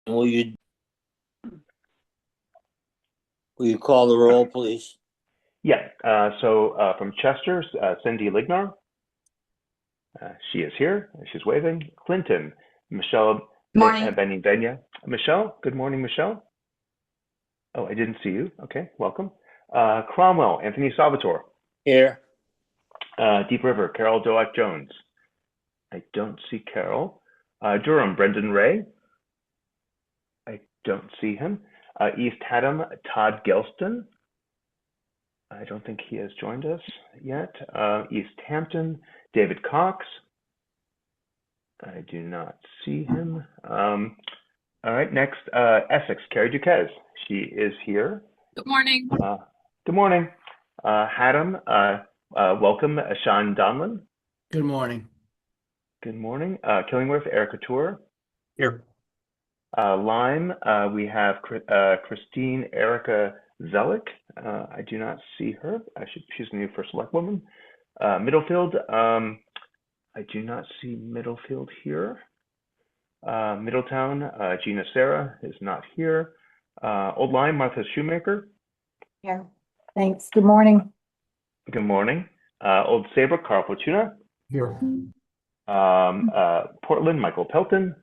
Will you call the roll, please? Yeah. From Chester, Cindy Lignar. She is here. She's waving. Clinton, Michelle Morning. Benivenia. Michelle, good morning, Michelle. Oh, I didn't see you. Okay, welcome. Cromwell, Anthony Salvatore. Here. Deep River, Carol Doak Jones. I don't see Carol. Durham, Brendan Ray. I don't see him. East Haddam, Todd Gelston. I don't think he has joined us yet. East Hampton, David Cox. I do not see him. All right, next, Essex, Carrie Duquesne. She is here. Good morning. Good morning. Haddam, welcome, Sean Donlan. Good morning. Good morning. Killingworth, Erica Tour. Here. Lyme, we have Christine Erica Zelik. I do not see her. She's the new first select woman. Middlefield, I do not see Middlefield here. Middletown, Gina Sarah is not here. Old Lyme, Martha Shoemaker. Yeah, thanks. Good morning. Good morning. Old Saybrook, Carl Fortuna. Here. Portland, Michael Pelton.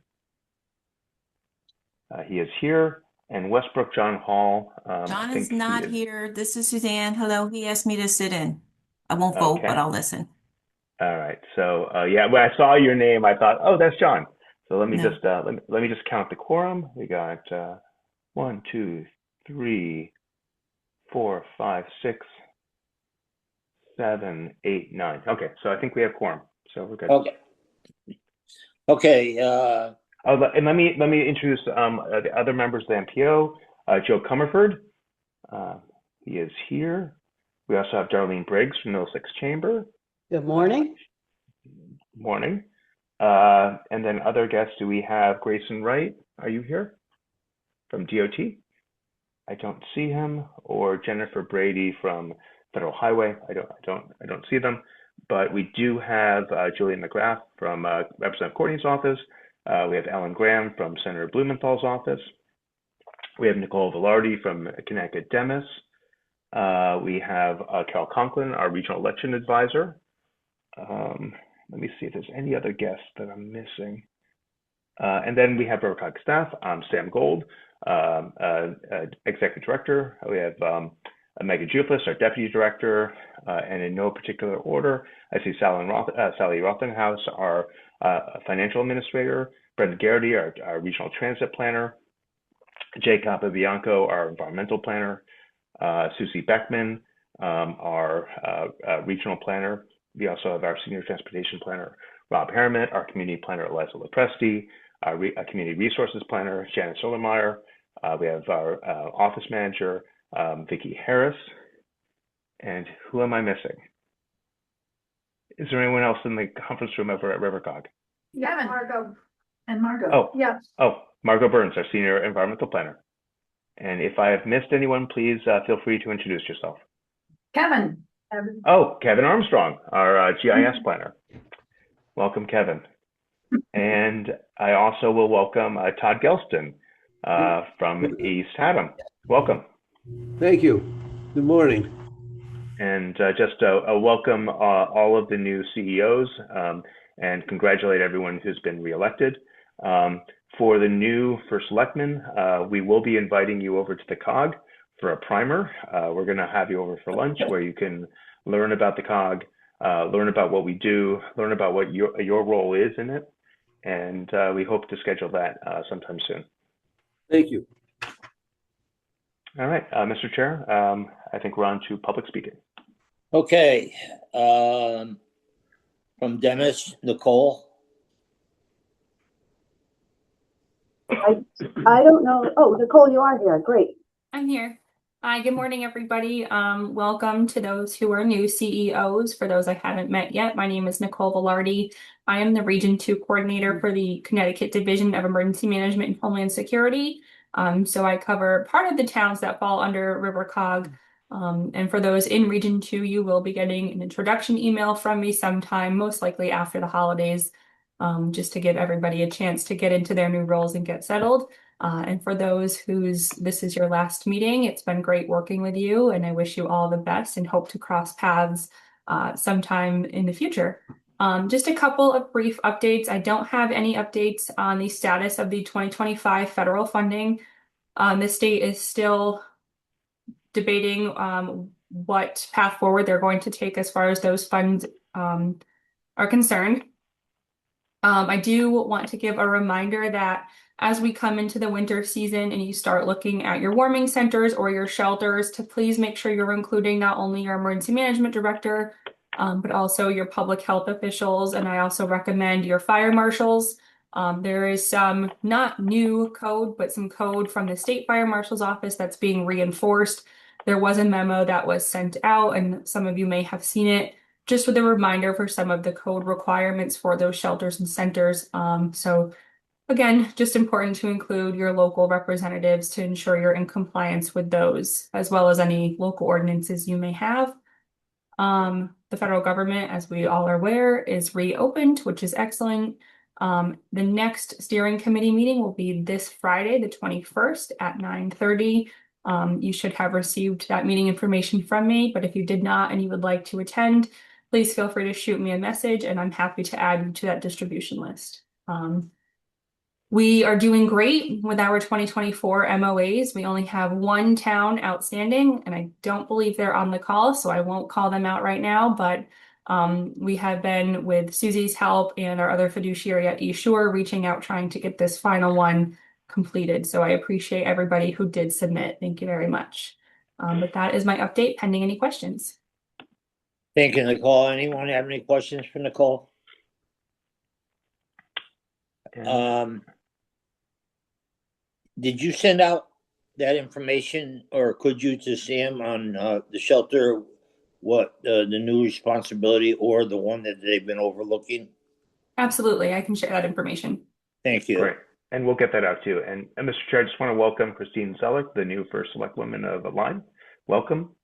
He is here. And Westbrook, John Hall. John is not here. This is Suzanne. Hello. He asked me to sit in. I won't vote, but I'll listen. All right. So yeah, when I saw your name, I thought, oh, that's John. So let me just count the quorum. We got 1, 2, 3, 4, 5, 6, 7, 8, 9. Okay, so I think we have quorum. So we're good. Okay. And let me introduce the other members of the MPO. Joe Comerford, he is here. We also have Darlene Briggs from Middlesex Chamber. Good morning. Morning. And then other guests, do we have Grayson Wright? Are you here? From DOT? I don't see him. Or Jennifer Brady from Federal Highway. I don't see them. But we do have Julian McGrath from Representative Courtney's office. We have Ellen Graham from Senator Blumenthal's office. We have Nicole Velarde from Connecticut Demis. We have Carol Conklin, our regional election advisor. Let me see if there's any other guests that I'm missing. And then we have RiverCOG staff. I'm Sam Gold, Executive Director. We have Megan Juflis, our Deputy Director, and in no particular order, I see Sally Rothenhouse, our Financial Administrator, Brendan Garrity, our Regional Transit Planner, Jay Capabianco, our Environmental Planner, Susie Beckman, our Regional Planner. We also have our Senior Transportation Planner, Rob Harriman, our Community Planner, Eliza Lepresti, our Community Resources Planner, Shannon Solermeyer. We have our Office Manager, Vicki Harris. And who am I missing? Is there anyone else in the conference room over at RiverCOG? Yeah, Margot. And Margot. Oh, yeah. Oh, Margot Burns, our Senior Environmental Planner. And if I have missed anyone, please feel free to introduce yourself. Kevin. Oh, Kevin Armstrong, our GIS planner. Welcome, Kevin. And I also will welcome Todd Gelston from East Haddam. Welcome. Thank you. Good morning. And just a welcome all of the new CEOs and congratulate everyone who's been reelected. For the new First Selectman, we will be inviting you over to the COG for a primer. We're going to have you over for lunch where you can learn about the COG, learn about what we do, learn about what your role is in it. And we hope to schedule that sometime soon. Thank you. All right, Mr. Chair, I think we're on to public speaking. Okay. From Demis, Nicole. I don't know. Oh, Nicole, you are here. Great. I'm here. Hi, good morning, everybody. Welcome to those who are new CEOs. For those I haven't met yet, my name is Nicole Velarde. I am the Region 2 Coordinator for the Connecticut Division of Emergency Management and Homeland Security. So I cover part of the towns that fall under RiverCOG. And for those in Region 2, you will be getting an introduction email from me sometime, most likely after the holidays, just to give everybody a chance to get into their new roles and get settled. And for those whose this is your last meeting, it's been great working with you, and I wish you all the best and hope to cross paths sometime in the future. Just a couple of brief updates. I don't have any updates on the status of the 2025 federal funding. The state is still debating what path forward they're going to take as far as those funds are concerned. I do want to give a reminder that as we come into the winter season and you start looking at your warming centers or your shelters, to please make sure you're including not only your emergency management director, but also your public health officials. And I also recommend your fire marshals. There is some not new code, but some code from the state fire marshal's office that's being reinforced. There was a memo that was sent out, and some of you may have seen it, just with a reminder for some of the code requirements for those shelters and centers. So again, just important to include your local representatives to ensure you're in compliance with those, as well as any local ordinances you may have. The federal government, as we all are aware, is reopened, which is excellent. The next steering committee meeting will be this Friday, the 21st at 9:30. You should have received that meeting information from me, but if you did not and you would like to attend, please feel free to shoot me a message and I'm happy to add you to that distribution list. We are doing great with our 2024 MOAs. We only have one town outstanding, and I don't believe they're on the call, so I won't call them out right now, but we have been, with Susie's help and our other fiduciary at eSure, reaching out, trying to get this final one completed. So I appreciate everybody who did submit. Thank you very much. But that is my update, pending any questions. Thank you, Nicole. Anyone have any questions for Nicole? Did you send out that information, or could you, to Sam on the shelter, what the new responsibility or the one that they've been overlooking? Absolutely, I can share that information. Thank you. Great. And we'll get that out too. And Mr. Chair, I just want to welcome Christine Selleck, the new first select woman of Align. Welcome.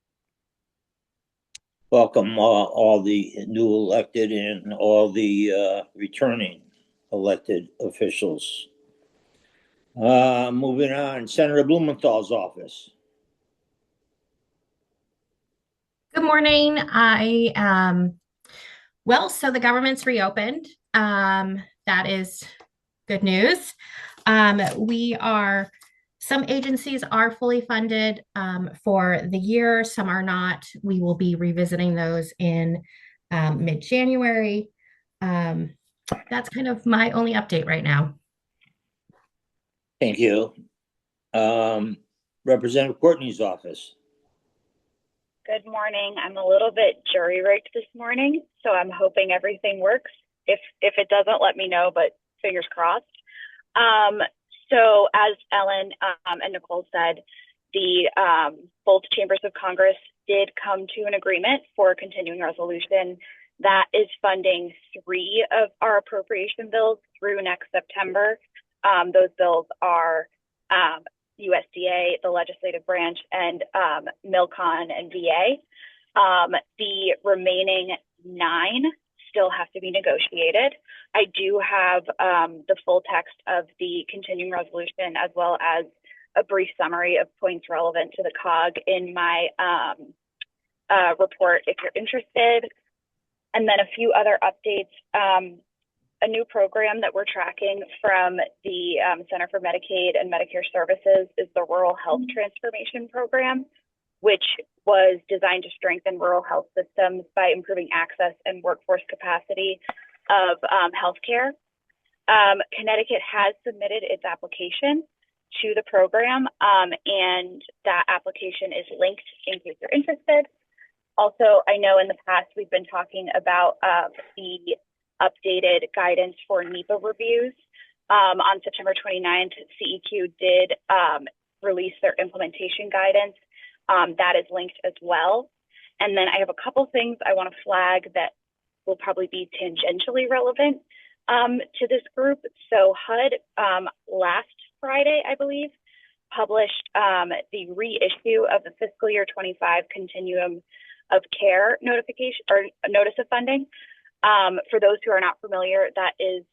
Welcome all the new elected and all the returning elected officials. Moving on, Senator Blumenthal's office. Good morning. So the government's reopened. That is good news. Some agencies are fully funded for the year, some are not. We will be revisiting those in mid-January. That's kind of my only update right now. Thank you. Representative Courtney's office. Good morning. I'm a little bit jury-rigged this morning, so I'm hoping everything works. If it doesn't, let me know, but fingers crossed. So as Ellen and Nicole said, both chambers of Congress did come to an agreement for a continuing resolution that is funding 3 of our appropriation bills through next September. Those bills are USDA, the legislative branch, and MilCon and VA. The remaining 9 still have to be negotiated. I do have the full text of the continuing resolution, as well as a brief summary of points relevant to the COG in my report if you're interested. And then a few other updates. A new program that we're tracking from the Center for Medicaid and Medicare Services is the Rural Health Transformation Program, which was designed to strengthen rural health systems by improving access and workforce capacity of healthcare. Connecticut has submitted its application to the program, and that application is linked in case you're interested. Also, I know in the past we've been talking about the updated guidance for NEPA reviews. On September 29th, CEQ did release their implementation guidance. That is linked as well. And then I have a couple things I want to flag that will probably be tangentially relevant to this group. So HUD last Friday, I believe, published the reissue of the fiscal year 25 continuum of care notification or notice of funding. For those who are not familiar, that is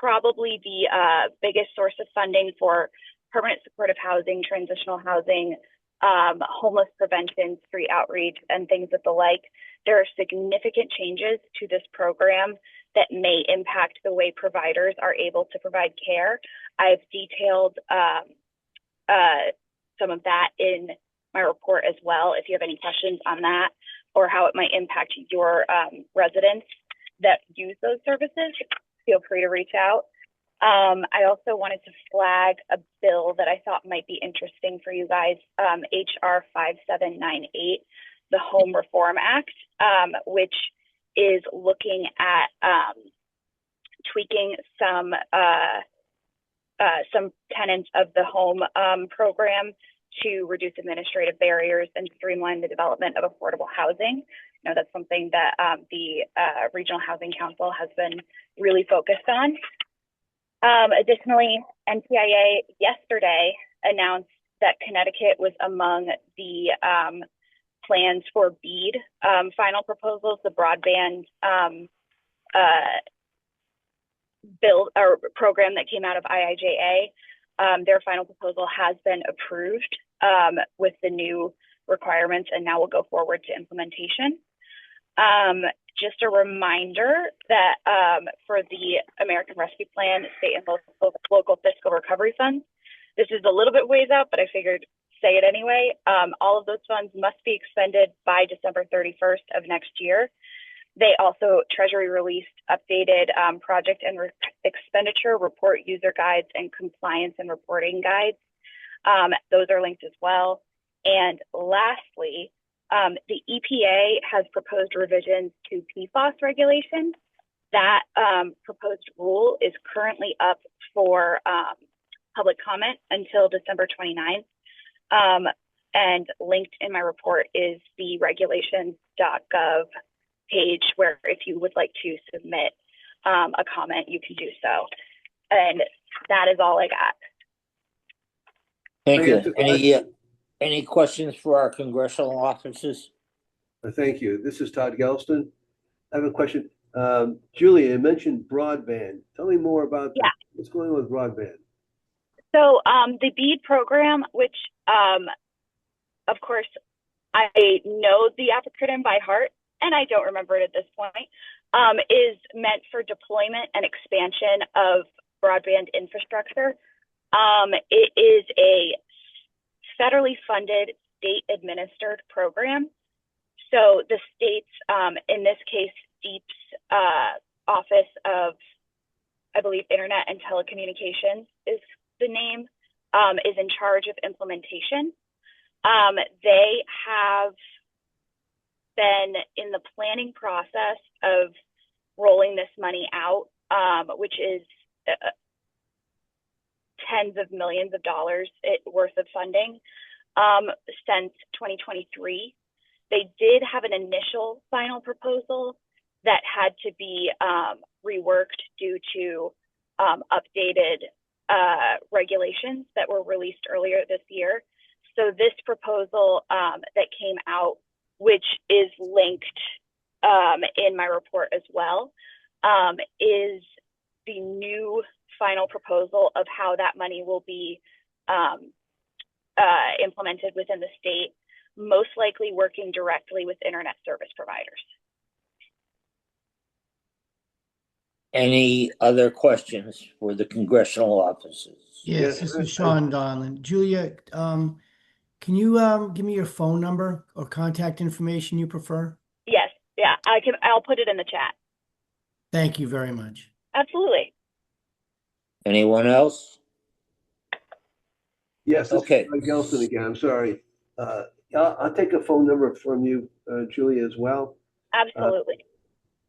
probably the biggest source of funding for permanent supportive housing, transitional housing, homeless prevention, street outreach, and things of the like. There are significant changes to this program that may impact the way providers are able to provide care. I've detailed some of that in my report as well. If you have any questions on that or how it might impact your residents that use those services, feel free to reach out. I also wanted to flag a bill that I thought might be interesting for you guys, HR 5798, the Home Reform Act, which is looking at tweaking some tenets of the home program to reduce administrative barriers and streamline the development of affordable housing. You know, that's something that the Regional Housing Council has been really focused on. Additionally, NTIA yesterday announced that Connecticut was among the plans for BEAD final proposals, the broadband bill or program that came out of IIJA. Their final proposal has been approved with the new requirements, and now will go forward to implementation. Just a reminder that for the American Rescue Plan, state and local fiscal recovery funds, this is a little bit ways out, but I figured say it anyway. All of those funds must be expended by December 31st of next year. They also, Treasury released updated project and expenditure report user guides and compliance and reporting guides. Those are linked as well. And lastly, the EPA has proposed revisions to PFAS regulations. That proposed rule is currently up for public comment until December 29th. And linked in my report is the regulations.gov page where if you would like to submit a comment, you can do so. And that is all I got. Thank you. Any questions for our congressional offices? Thank you. This is Todd Gelston. I have a question. Julia, you mentioned broadband. Tell me more about what's going on with broadband. So the BEAD program, which of course I know the acronym by heart, and I don't remember it at this point, is meant for deployment and expansion of broadband infrastructure. It is a federally funded, state administered program. So the state's, in this case, DEEP's Office of, I believe, Internet and Telecommunications is the name, is in charge of implementation. They have been in the planning process of rolling this money out, which is tens of millions of dollars worth of funding since 2023. They did have an initial final proposal that had to be reworked due to updated regulations that were released earlier this year. So this proposal that came out, which is linked in my report as well, is the new final proposal of how that money will be implemented within the state, most likely working directly with internet service providers. Any other questions for the congressional offices? Yes, this is Sean Donlan. Julia, can you give me your phone number or contact information you prefer? Yes, yeah, I'll put it in the chat. Thank you very much. Absolutely. Anyone else? Yes, Okay. Todd Gelston again. I'm sorry. I'll take a phone number from you, Julia, as well. Absolutely.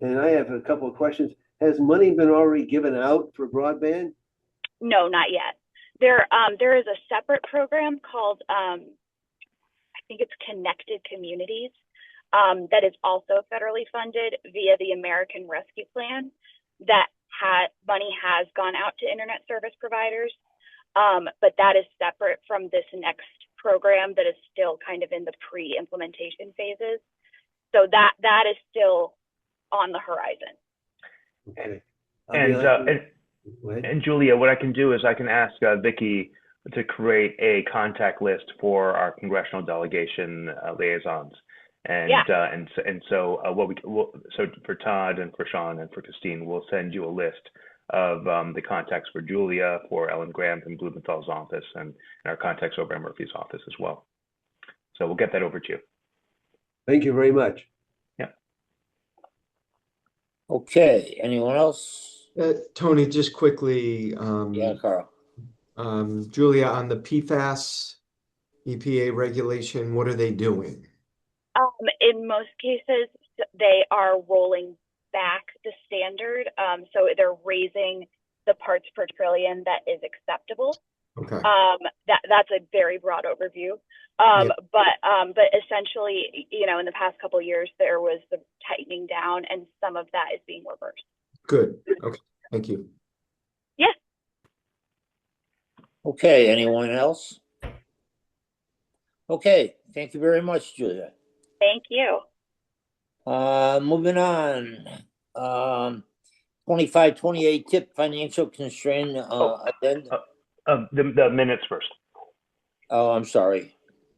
And I have a couple of questions. Has money been already given out for broadband? No, not yet. There is a separate program called, I think it's Connected Communities, that is also federally funded via the American Rescue Plan. That money has gone out to internet service providers, but that is separate from this next program that is still kind of in the pre-implementation phases. So that is still on the horizon. Okay. Go ahead. And Julia, what I can do is I can ask Vicky to create a contact list for our congressional delegation liaisons. And so so for Todd and for Sean and for Christine, we'll send you a list of the contacts for Julia, for Ellen Graham in Blumenthal's office, and our contacts over at Murphy's office as well. So we'll get that over to you. Thank you very much. Yeah. Okay, anyone else? Tony, just quickly, Yeah, Carl. Julia, on the PFAS EPA regulation, what are they doing? In most cases, they are rolling back the standard. So they're raising the parts per trillion that is acceptable. Okay. That's a very broad overview. But essentially, in the past couple of years, there was the tightening down, and some of that is being reversed. Good. Okay. Thank you. Yeah. Okay, anyone else? Okay, thank you very much, Julia. Thank you. Moving on. 25-28 tip financial constraint addendum. The minutes first. Oh, I'm sorry.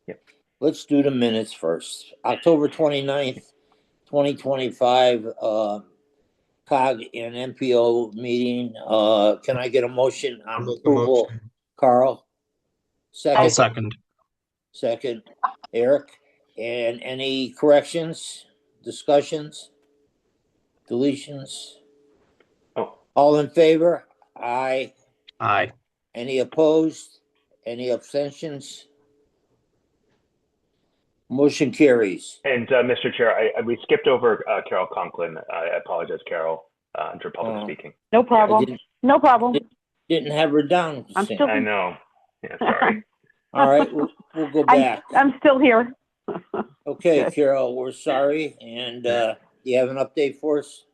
Yep. Let's do the minutes first. October 29th, 2025, COG and MPO meeting. Can I get a motion on approval? Carl? Second. I'll second. Second. Eric? And any corrections, discussions, deletions? Oh. All in favor? Aye. Aye. Any opposed? Any abstentions? Motion carries. And Mr. Chair, we skipped over Carol Conklin. I apologize, Carol, under public speaking. No problem. No problem. Didn't have her down. I'm still. I know. Yeah, sorry. All right, we'll go back. I'm still here. Okay, Good. Carol, we're sorry. And you have an update for us?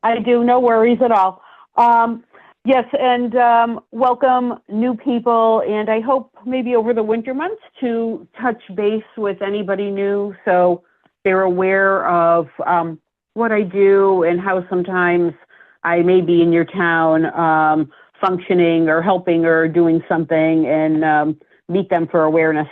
I do. No worries at all. Yes, and welcome new people. And I hope maybe over the winter months to touch base with anybody new so they're aware of what I do and how sometimes I may be in your town functioning or helping or doing something, and meet them for awareness.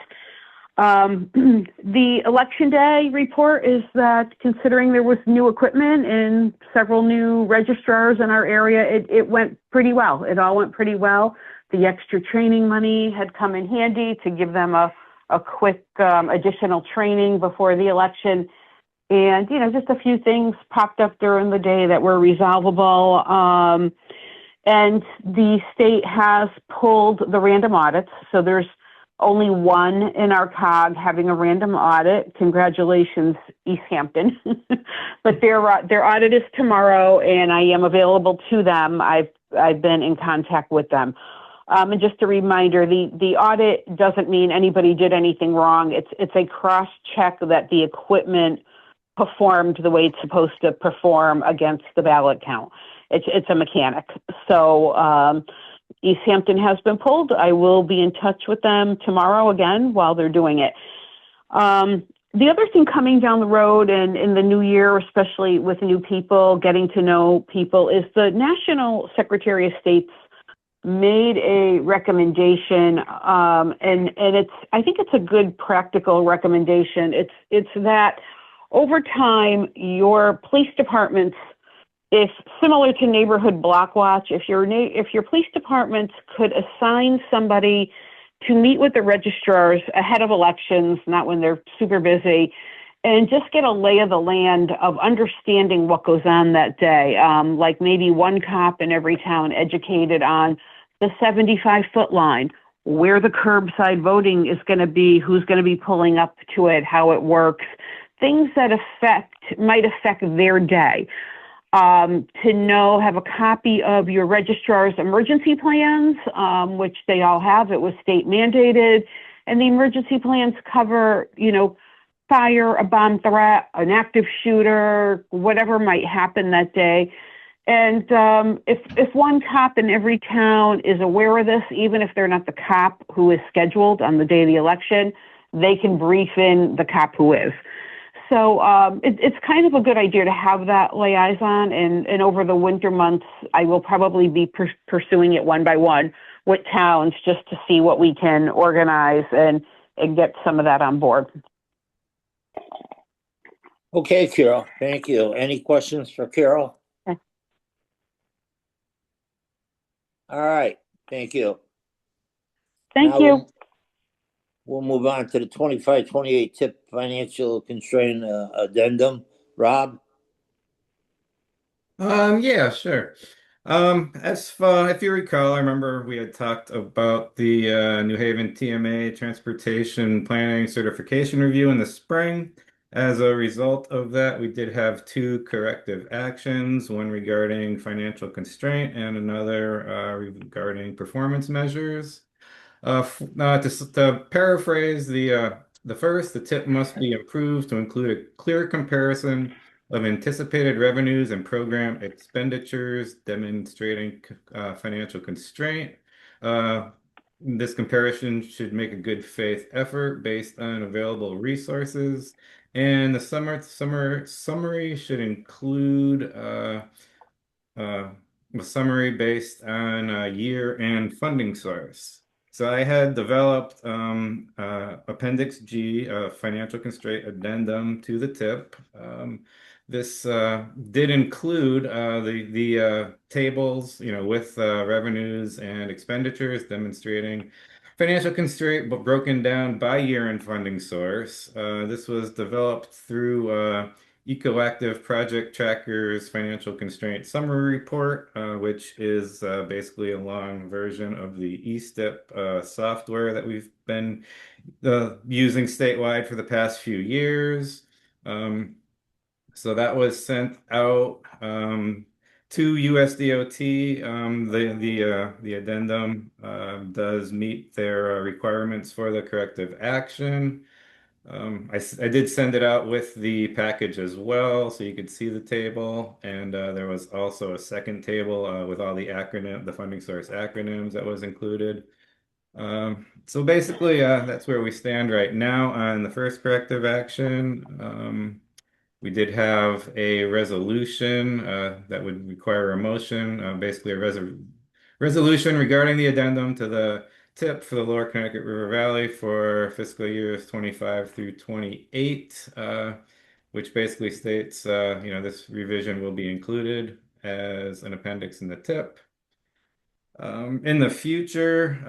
The election day report is that considering there was new equipment and several new registrars in our area, it went pretty well. It all went pretty well. The extra training money had come in handy to give them a quick additional training before the election. And, just a few things popped up during the day that were resolvable. And the state has pulled the random audits. So there's only one in our COG having a random audit. Congratulations, East Hampton. But their audit is tomorrow, and I am available to them. I've been in contact with them. And just a reminder, the audit doesn't mean anybody did anything wrong. It's a cross check that the equipment performed the way it's supposed to perform against the ballot count. It's a mechanic. So East Hampton has been pulled. I will be in touch with them tomorrow again while they're doing it. The other thing coming down the road and in the new year, especially with new people, getting to know people, is the National Secretary of State's made a recommendation, and I think it's a good practical recommendation. It's that over time, your police departments, if similar to neighborhood block watch, if your police departments could assign somebody to meet with the registrars ahead of elections, not when they're super busy, and just get a lay of the land of understanding what goes on that day. Like maybe one cop in every town educated on the 75-foot line, where the curbside voting is going to be, who's going to be pulling up to it, how it works, things that might affect their day. To have a copy of your registrar's emergency plans, which they all have. It was state mandated, and the emergency plans cover, fire, a bomb threat, an active shooter, whatever might happen that day. And if one cop in every town is aware of this, even if they're not the cop who is scheduled on the day of the election, they can brief in the cop who is. So it's kind of a good idea to have that liaison, and over the winter months, I will probably be pursuing it one by one with towns just to see what we can organize and get some of that on board. Okay, Carol, thank you. Any questions for Carol? Okay. All right, thank you. Thank Now you. We'll move on to the 25-28 tip financial constraint addendum. Rob? Yeah, sure. As far, if you recall, I remember we had talked about the New Haven TMA Transportation Planning Certification Review in the spring. As a result of that, we did have two corrective actions, one regarding financial constraint and another regarding performance measures. To paraphrase the first, the tip must be improved to include a clear comparison of anticipated revenues and program expenditures demonstrating financial constraint. This comparison should make a good faith effort based on available resources, and the summary should include uh, a summary based on year and funding source. So I had developed Appendix G, a financial constraint addendum to the tip. This did include the tables, with revenues and expenditures demonstrating financial constraint, but broken down by year and funding source. This was developed through Ecoactive Project Tracker's Financial Constraint Summary Report, which is basically a long version of the eStep software that we've been using statewide for the past few years. So that was sent out to USDOT. The addendum does meet their requirements for the corrective action. I did send it out with the package as well, so you could see the table. And there was also a second table with all the funding source acronyms that was included. So basically, that's where we stand right now on the first corrective action. We did have a resolution that would require a motion, basically a resolution regarding the addendum to the tip for the Lower Connecticut River Valley for fiscal years 25 through 28, which basically states, this revision will be included as an appendix in the tip. In the future,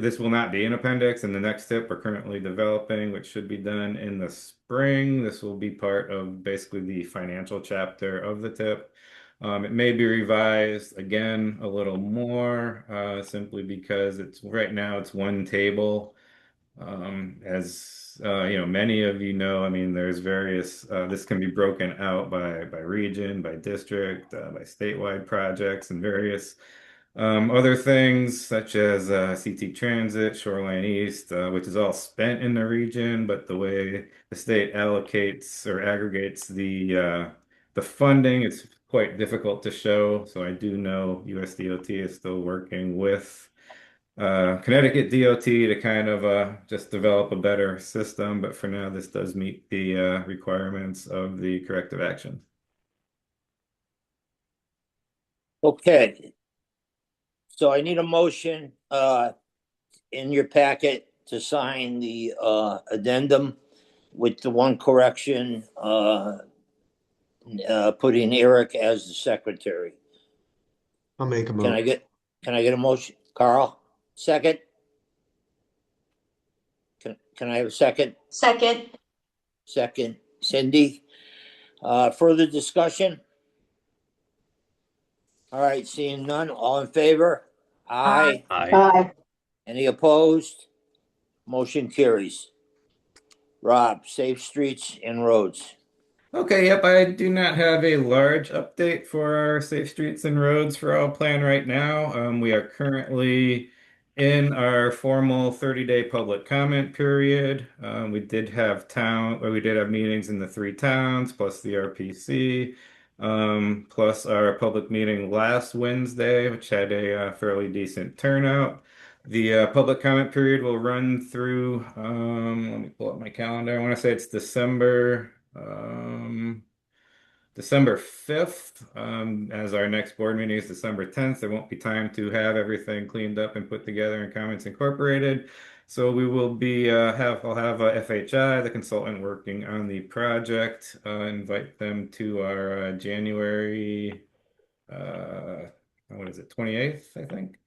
this will not be an appendix in the next tip we're currently developing, which should be done in the spring. This will be part of basically the financial chapter of the tip. It may be revised again a little more, simply because right now it's one table. As many of you know, I mean, there's various, this can be broken out by region, by district, by statewide projects, and various other things such as CT Transit, Shoreline East, which is all spent in the region, but the way the state allocates or aggregates the funding, it's quite difficult to show. So I do know USDOT is still working with Connecticut DOT to kind of just develop a better system, but for now, this does meet the requirements of the corrective action. Okay. So I need a motion in your packet to sign the addendum with the one correction, putting Eric as the secretary. I'll make a Can I motion. get a motion? Carl, second? Can I have a second? Second. Second, Cindy. Further discussion? All right, seeing none, all in favor? Aye. Aye. Any opposed? Motion carries. Rob, safe streets and roads. Okay, yep, I do not have a large update for our Safe Streets and Roads for All plan right now. We are currently in our formal 30-day public comment period. We did have meetings in the three towns, plus the RPC, plus our public meeting last Wednesday, which had a fairly decent turnout. The public comment period will run through, let me pull up my calendar. I want to say it's December 5th, as our next board meeting is December 10th. There won't be time to have everything cleaned up and put together and comments incorporated. So we will be, I'll have FHI, the consultant working on the project, invite them to our January, what is it, 28th, I think?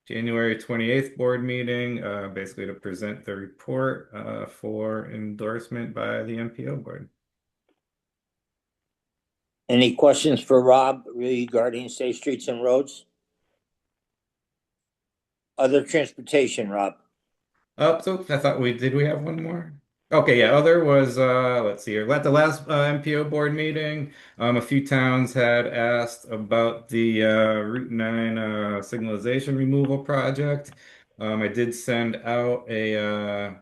January 28th board meeting, basically to present the report for endorsement by the MPO board. Any questions for Rob regarding safe streets and roads? Other transportation, Rob? So I thought did we have one more? Okay, yeah, other was, let's see here. At the last MPO board meeting, a few towns had asked about the Route 9 signalization removal project. I did send out a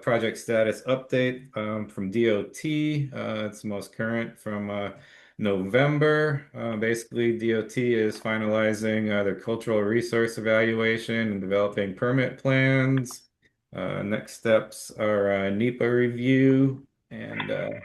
project status update from DOT. It's the most current from November. Basically, DOT is finalizing their cultural resource evaluation and developing permit plans. Next steps are NEPA review, and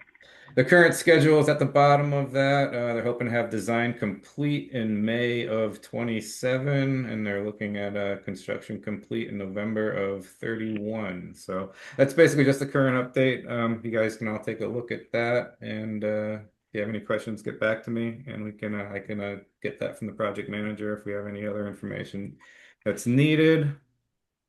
the current schedule is at the bottom of that. They're hoping to have design complete in May of 27, and they're looking at construction complete in November of 31. So that's basically just the current update. You guys can all take a look at that, and if you have any questions, get back to me, and I can get that from the project manager if we have any other information that's needed.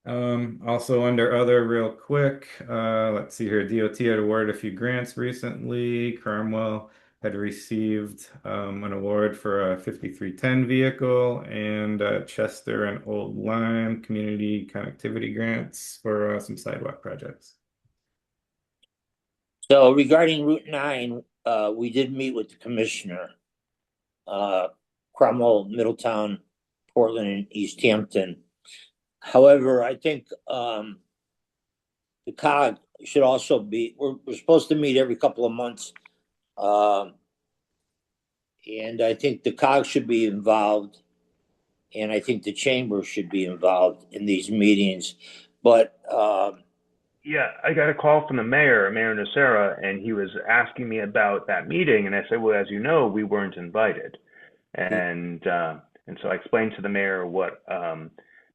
Also under other real quick, let's see here, DOT had awarded a few grants recently. Cromwell had received an award for a 5310 vehicle, and Chester and Old Lyme community connectivity grants for some sidewalk projects. So regarding Route 9, we did meet with the commissioner. Cromwell, Middletown, Portland, and East Hampton. However, I think the COG should also be, we're supposed to meet every couple of months. And I think the COG should be involved. And I think the chamber should be involved in these meetings. But yeah, I got a call from the Mayor Nocera, and he was asking me about that meeting. And I said, well, as you know, we weren't invited. And so I explained to the mayor what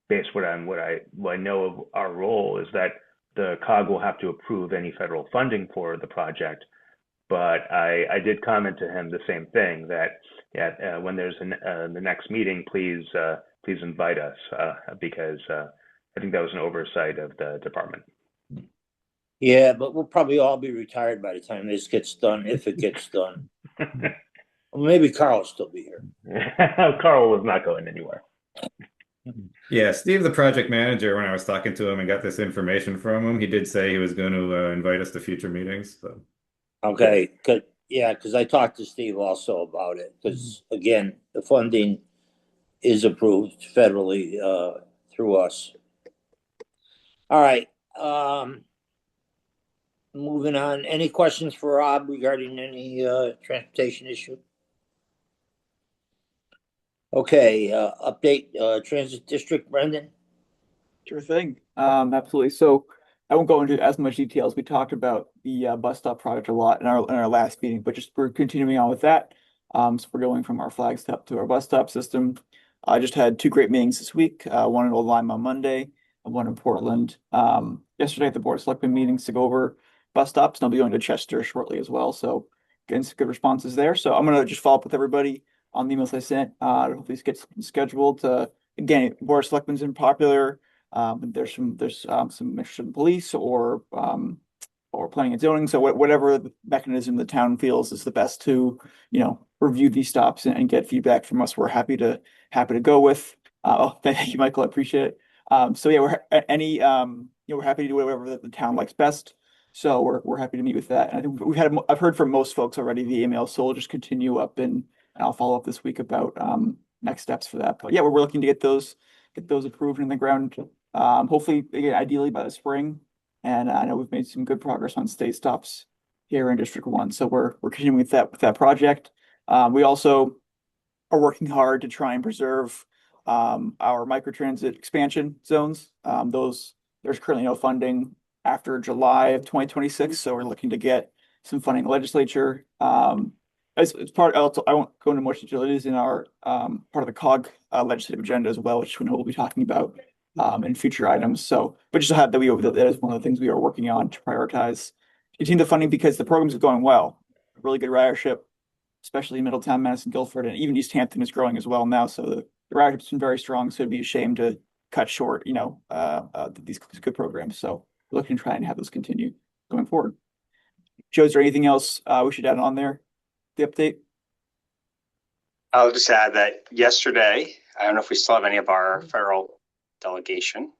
based on what I know of our role is that the COG will have to approve any federal funding for the project. But I did comment to him the same thing, that when there's the next meeting, please invite us, because I think that was an oversight of the department. yeah, but we'll probably all be retired by the time this gets done, if it gets done. Well, maybe Carl will still be here. Carl was not going anywhere. Yeah, Steve, the project manager, when I was talking to him and got this information from him, he did say he was going to invite us to future meetings. So. Okay, because I talked to Steve also about it, because again, the funding is approved federally through us. All right. Moving on. Any questions for Rob regarding any transportation issue? Okay, update transit district, Brendan. Sure thing. Absolutely. So I won't go into as much details. We talked about the bus stop project a lot in our last meeting, but just we're continuing on with that. So we're going from our flag stop to our bus stop system. I just had two great meetings this week. One in Old Lyme on Monday, and one in Portland. Yesterday at the Board of Selectmen meetings to go over bus stops, and I'll be going to Chester shortly as well. So getting some good responses there. So I'm gonna just follow up with everybody on the emails I sent. Hopefully get something scheduled. Again, Board of Selectmen's been popular. There's some interest in police or planning and zoning. So whatever the mechanism the town feels is the best to, review these stops and get feedback from us. We're happy to go with. Thank you, Michael. I appreciate it. So yeah, we're happy to do whatever the town likes best. So we're happy to meet with that. And I think I've heard from most folks already via email. So we'll just continue up and I'll follow up this week about next steps for that. But yeah, we're looking to get those approved in the ground. Hopefully, again, ideally by the spring. And I know we've made some good progress on state stops here in District 1. So we're continuing with that project. We also are working hard to try and preserve our microtransit expansion zones. There's currently no funding after July of 2026, so we're looking to get some funding in the legislature. As part, I won't go into more detail. It is in our part of the COG legislative agenda as well, which we know we'll be talking about in future items. So, but just to have that is one of the things we are working on to prioritize continue the funding because the programs are going well. Really good ridership, especially in Middletown, Madison, Guilford, and even East Hampton is growing as well now. So the ridership's been very strong. So it'd be a shame to cut short, these good programs. So we're looking to try and have those continue going forward. Joe, is there anything else we should add on there? The update? I'll just add that yesterday, I don't know if we still have any of our federal delegation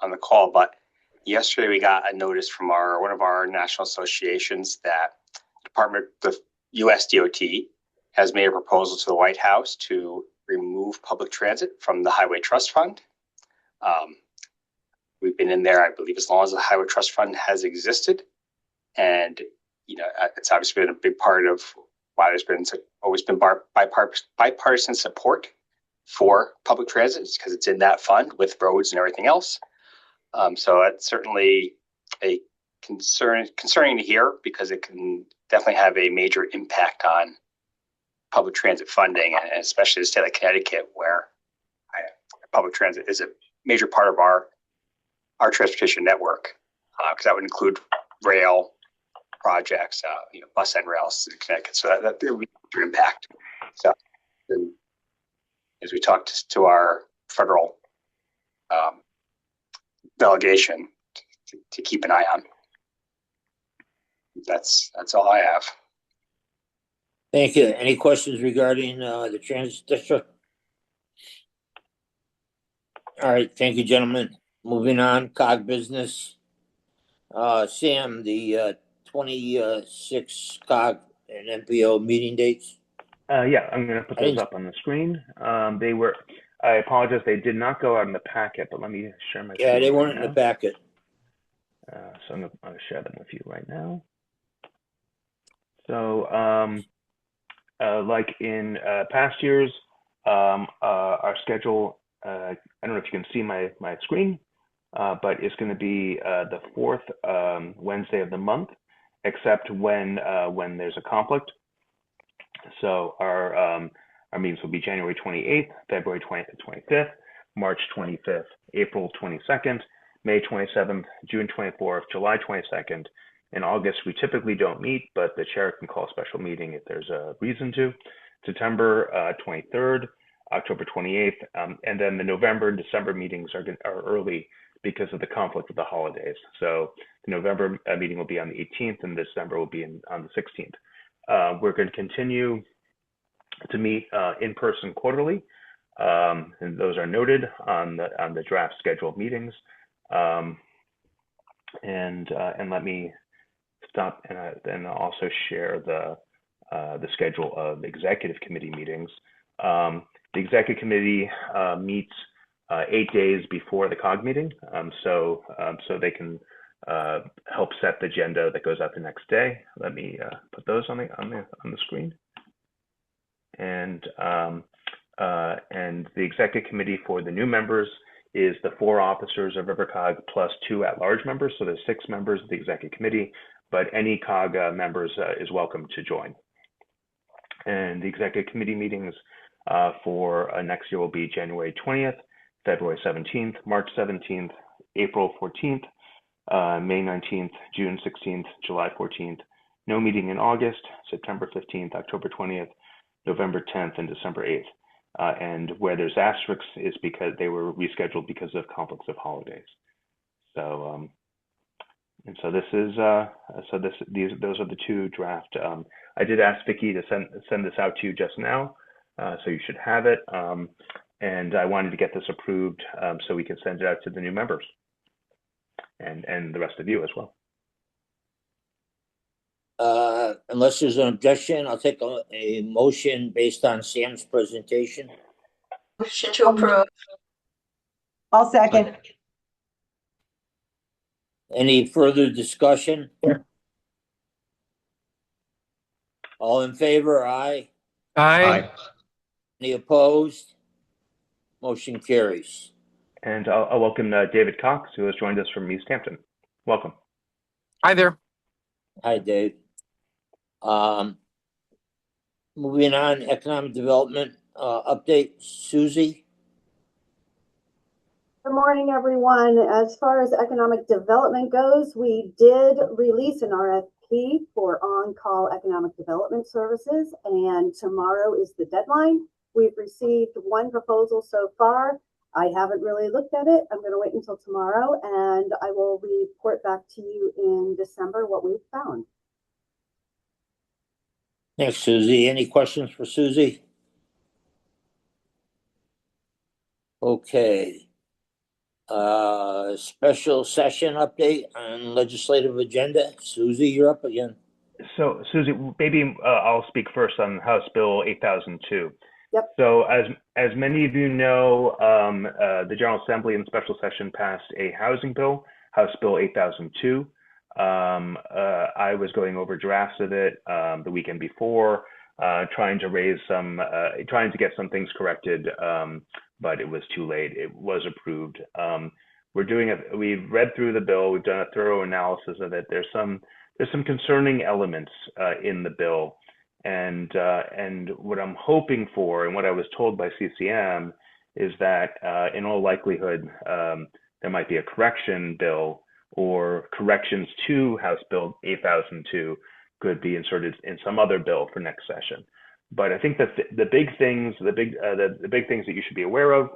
on the call, but yesterday we got a notice from one of our national associations that the US DOT has made a proposal to the White House to remove public transit from the Highway Trust Fund. We've been in there, I believe, as long as the Highway Trust Fund has existed. And, it's obviously been a big part of why there's always been bipartisan support for public transit, because it's in that fund with roads and everything else. So that's certainly a concerning to hear, because it can definitely have a major impact on public transit funding, and especially the state of Connecticut, where public transit is a major part of our transportation network, because that would include rail projects, bus and rails in Connecticut. So that would be a major impact. So as we talked to our federal delegation to keep an eye on. That's all I have. Thank you. Any questions regarding the transit district? All right, thank you, gentlemen. Moving on, COG business. Sam, the 26 COG and MPO meeting dates? Yeah, I'm going to put those up on the screen. I apologize, they did not go out in the packet, but let me share my screen. Yeah, they weren't in the packet. So I'm going to share them with you right now. So, like in past years, our schedule, I don't know if you can see my screen, but it's going to be the fourth Wednesday of the month, except when there's a conflict. So our meetings will be January 28th, February 25th, March 25th, April 22nd, May 27th, June 24th, July 22nd. In August, we typically don't meet, but the chair can call a special meeting if there's a reason to. September 23rd, October 28th, and then the November and December meetings are early because of the conflict with the holidays. So the November meeting will be on the 18th, and December will be on the 16th. We're going to continue to meet in person quarterly, and those are noted on the draft scheduled meetings. And let me stop and then also share the schedule of executive committee meetings. The executive committee meets 8 days before the COG meeting, so they can help set the agenda that goes out the next day. Let me put those on the screen. And the executive committee for the new members is the 4 officers of RiverCOG plus 2 at-large members. So there's 6 members of the executive committee, but any COG members is welcome to join. And the executive committee meetings for next year will be January 20th, February 17th, March 17th, April 14th, May 19th, June 16th, July 14th. No meeting in August, September 15th, October 20th, November 10th, and December 8th. And where there's asterisks is because they were rescheduled because of conflicts of holidays. So, and so this is those are the 2 draft. I did ask Vicky to send this out to you just now, so you should have it. And I wanted to get this approved so we can send it out to the new members and the rest of you as well. Unless there's an objection, I'll take a motion based on Sam's presentation. Motion to approve. I'll second. Any further discussion? All in favor? Aye. Aye. Any opposed? Motion carries. And I'll welcome David Cox, who has joined us from East Hampton. Welcome. Hi there. Hi, Dave. Moving on, economic development update, Susie. Good morning, everyone. As far as economic development goes, we did release an RFP for on-call economic development services, and tomorrow is the deadline. We've received one proposal so far. I haven't really looked at it. I'm going to wait until tomorrow, and I will report back to you in December what we've found. Thanks, Susie. Any questions for Susie? Okay. Special session update on legislative agenda. Susie, you're up again. So, Susie, maybe I'll speak first on House Bill 8002. Yep. So, as many of you know, the General Assembly in special session passed a housing bill, House Bill 8002. I was going over drafts of it the weekend before, trying to get some things corrected, but it was too late. It was approved. We've read through the bill. We've done a thorough analysis of it. There's some concerning elements in the bill, and what I'm hoping for, and what I was told by CCM, is that in all likelihood there might be a correction bill or corrections to House Bill 8002 could be inserted in some other bill for next session. But I think that the big things that you should be aware of,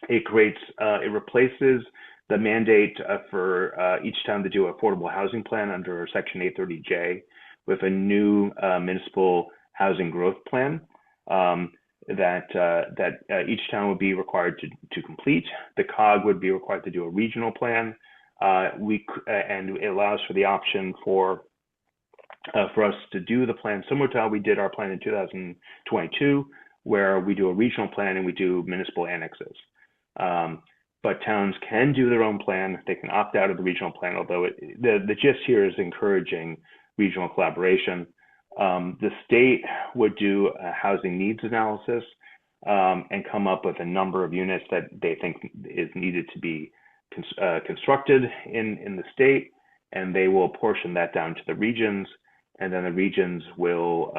it replaces the mandate for each town to do an affordable housing plan under Section 830J with a new municipal housing growth plan that each town would be required to complete. The COG would be required to do a regional plan. And it allows for the option for us to do the plan similar to how we did our plan in 2022, where we do a regional plan and we do municipal annexes. But towns can do their own plan. They can opt out of the regional plan, although the gist here is encouraging regional collaboration. The state would do a housing needs analysis and come up with a number of units that they think is needed to be constructed in the state, and they will portion that down to the regions, and then the regions will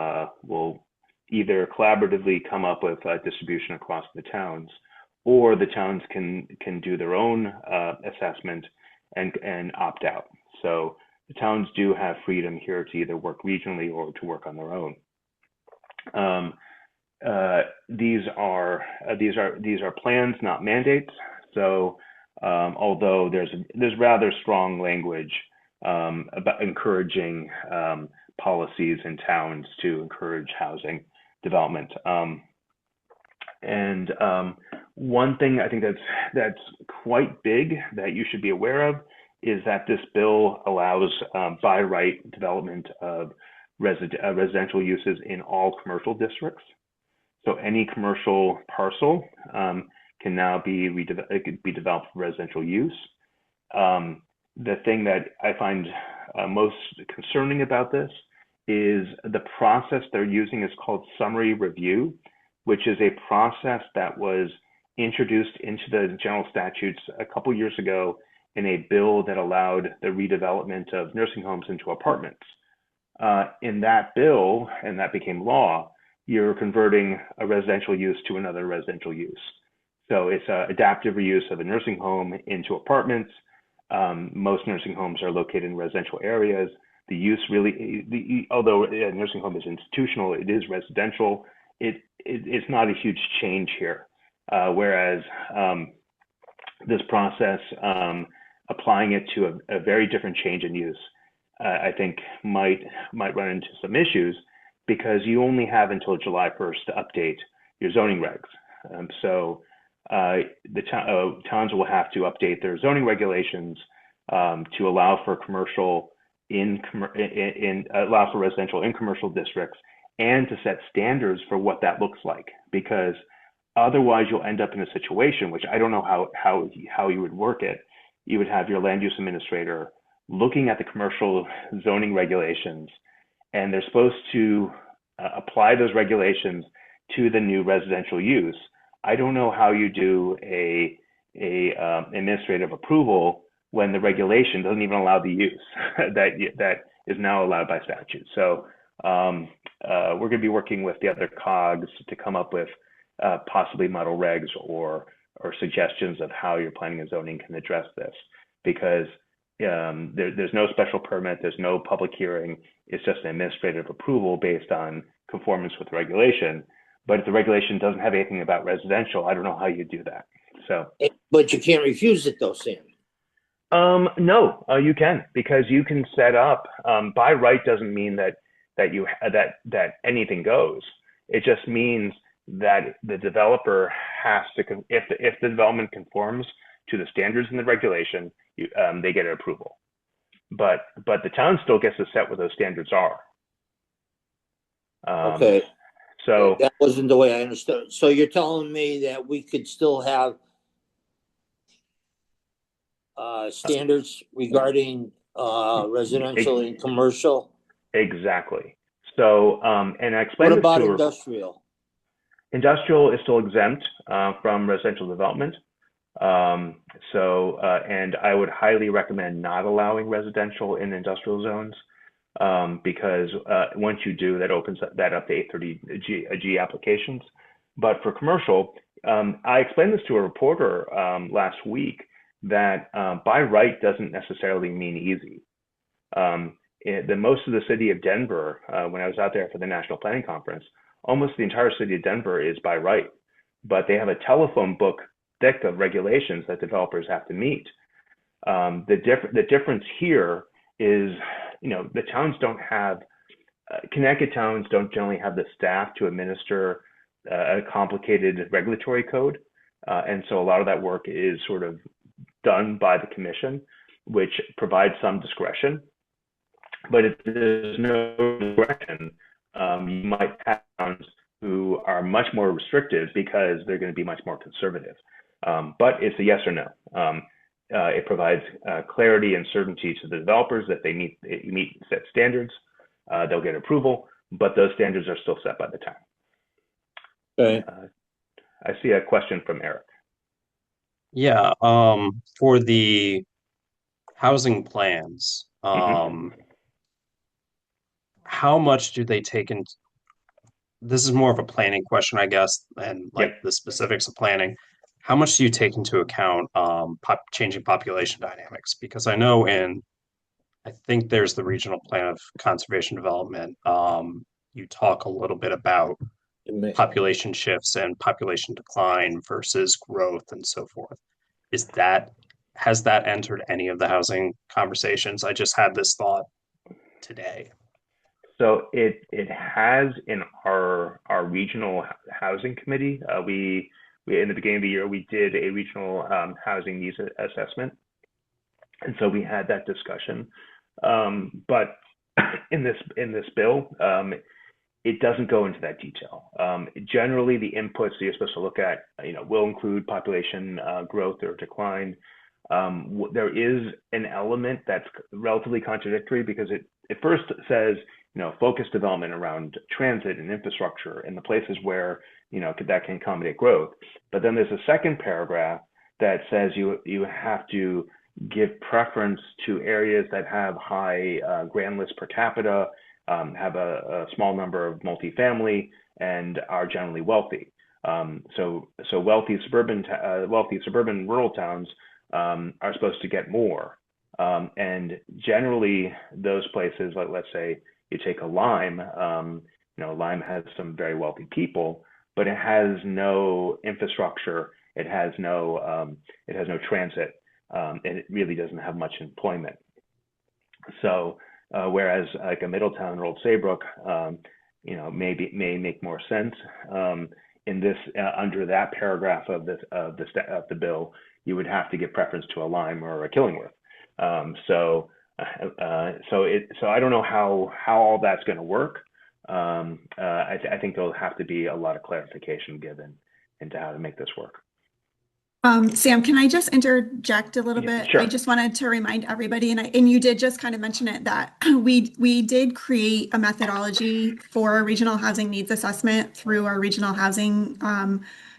either collaboratively come up with a distribution across the towns, or the towns can do their own assessment and opt out. So the towns do have freedom here to either work regionally or to work on their own. These are plans, not mandates. So although there's rather strong language about encouraging policies in towns to encourage housing development. One thing I think that's quite big that you should be aware of is that this bill allows by right development of residential uses in all commercial districts. So any commercial parcel can now be developed for residential use. The thing that I find most concerning about this is the process they're using is called summary review, which is a process that was introduced into the general statutes a couple years ago in a bill that allowed the redevelopment of nursing homes into apartments. In that bill, and that became law, you're converting a residential use to another residential use. So it's adaptive reuse of a nursing home into apartments. Most nursing homes are located in residential areas. The use really, although a nursing home is institutional, it is residential. It's not a huge change here. Whereas this process, applying it to a very different change in use, I think might run into some issues because you only have until July 1st to update your zoning regs. So the towns will have to update their zoning regulations to allow for commercial allow for residential in commercial districts, and to set standards for what that looks like, because otherwise you'll end up in a situation, which I don't know how you would work it. You would have your land use administrator looking at the commercial zoning regulations, and they're supposed to apply those regulations to the new residential use. I don't know how you do a administrative approval when the regulation doesn't even allow the use that is now allowed by statute. So we're going to be working with the other COGs to come up with possibly model regs or suggestions of how your planning and zoning can address this, because there's no special permit, there's no public hearing. It's just an administrative approval based on conformance with regulation. But if the regulation doesn't have anything about residential, I don't know how you do that. So, but you can't refuse it though, Sam. No, you can, because you can set up by right doesn't mean that anything goes. It just means that the developer has to, if the development conforms to the standards in the regulation, they get an approval. But the town still gets to set what those standards are. Okay. So that wasn't the way I understood. So you're telling me that we could still have standards regarding residential and commercial? Exactly. So, and I explained what about this to industrial? Industrial is still exempt from residential development. And I would highly recommend not allowing residential in industrial zones, because once you do, that opens that up to 830G applications. But for commercial, I explained this to a reporter last week that by right doesn't necessarily mean easy. Most of the city of Denver, when I was out there for the National Planning Conference, almost the entire city of Denver is by right, but they have a telephone book thick of regulations that developers have to meet. The difference here is, the towns don't have, Connecticut towns don't generally have the staff to administer a complicated regulatory code. And so a lot of that work is sort of done by the commission, which provides some discretion. But if there's no discretion, you might have towns who are much more restrictive because they're going to be much more conservative. But it's a yes or no. It provides clarity and certainty to the developers that they meet set standards. They'll get approval, but those standards are still set by the town. Okay. I see a question from Eric. Yeah, for the housing plans, how much do they take into, this is more of a planning question, I guess, and like the specifics of planning. How much do you take into account changing population dynamics? Because I know I think there's the regional plan of conservation development. You talk a little bit about population shifts and population decline versus growth and so forth. Has that entered any of the housing conversations? I just had this thought today. So it has in our regional housing committee. We in the beginning of the year we did a regional housing needs assessment, and so we had that discussion. But in this bill, it doesn't go into that detail. Generally, the inputs that you're supposed to look at, will include population growth or decline. There is an element that's relatively contradictory because it first says, focus development around transit and infrastructure in the places where, that can accommodate growth. But then there's a second paragraph that says you have to give preference to areas that have high grand list per capita, have a small number of multifamily, and are generally wealthy. So wealthy suburban rural towns are supposed to get more. And generally those places, like let's say you take a Lyme, Lyme has some very wealthy people, but it has no infrastructure, it has no transit, and it really doesn't have much employment. So whereas like a Middletown or Old Saybrook, may make more sense. In this under that paragraph of the bill, you would have to give preference to a Lyme or a Killingworth. So I don't know how all that's going to work. I think there'll have to be a lot of clarification given into how to make this work. Sam, can I just interject a little bit? Sure. I just wanted to remind everybody, and you did just kind of mention it, that we did create a methodology for a regional housing needs assessment through our regional housing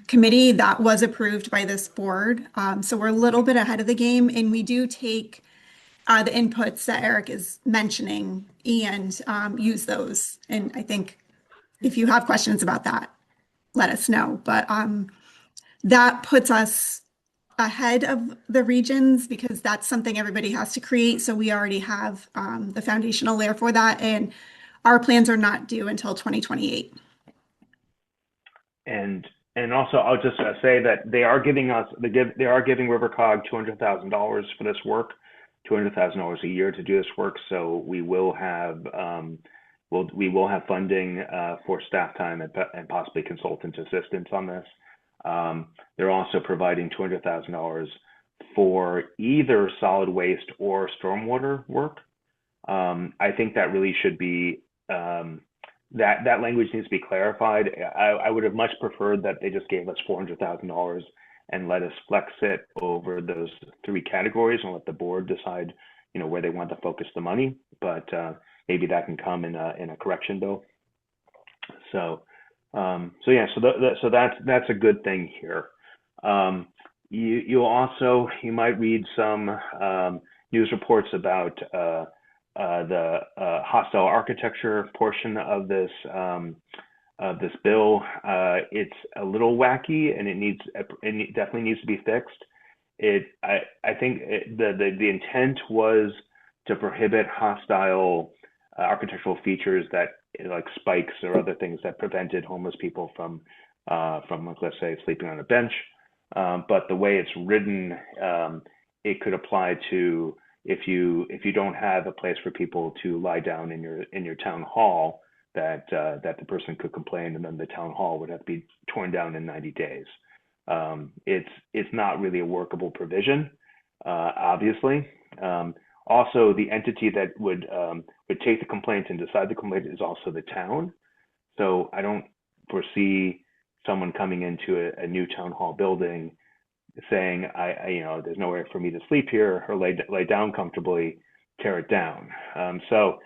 committee that was approved by this board. So we're a little bit ahead of the game, and we do take the inputs that Eric is mentioning and use those. And I think if you have questions about that, let us know. But that puts us ahead of the regions because that's something everybody has to create. So we already have the foundational layer for that, and our plans are not due until 2028. And also, I'll just say that they are giving RiverCOG $200,000 for this work, $200,000 a year to do this work. So we will have funding for staff time and possibly consultant assistance on this. They're also providing $200,000 for either solid waste or stormwater work. I think that really should be that language needs to be clarified. I would have much preferred that they just gave us $400,000 and let us flex it over those three categories and let the board decide, where they want to focus the money. But maybe that can come in a correction bill. So that's a good thing here. You might read some news reports about the hostile architecture portion of this bill. It's a little wacky, and it definitely needs to be fixed. I think the intent was to prohibit hostile architectural features that like spikes or other things that prevented homeless people from let's say sleeping on a bench. But the way it's written, it could apply to if you don't have a place for people to lie down in your town hall, that the person could complain, and then the town hall would have to be torn down in 90 days. It's not really a workable provision, obviously. Also, the entity that would take the complaint and decide the complaint is also the town. So I don't foresee someone coming into a new town hall building saying, there's nowhere for me to sleep here or lay down comfortably, tear it down. So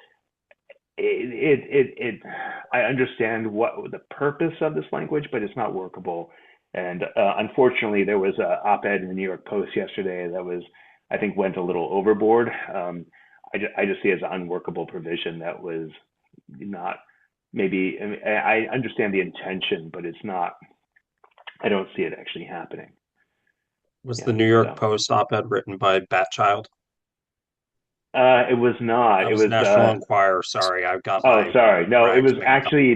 I understand what the purpose of this language, but it's not workable. And unfortunately, there was an op-ed in the New York Post yesterday that I think went a little overboard. I just see it as an unworkable provision that was not maybe. I understand the intention, but it's not. I don't see it actually happening. Was the New York Post op-ed written by Batchild? It was not. It was National Enquirer. Sorry, I've got. Oh, sorry. No, it was actually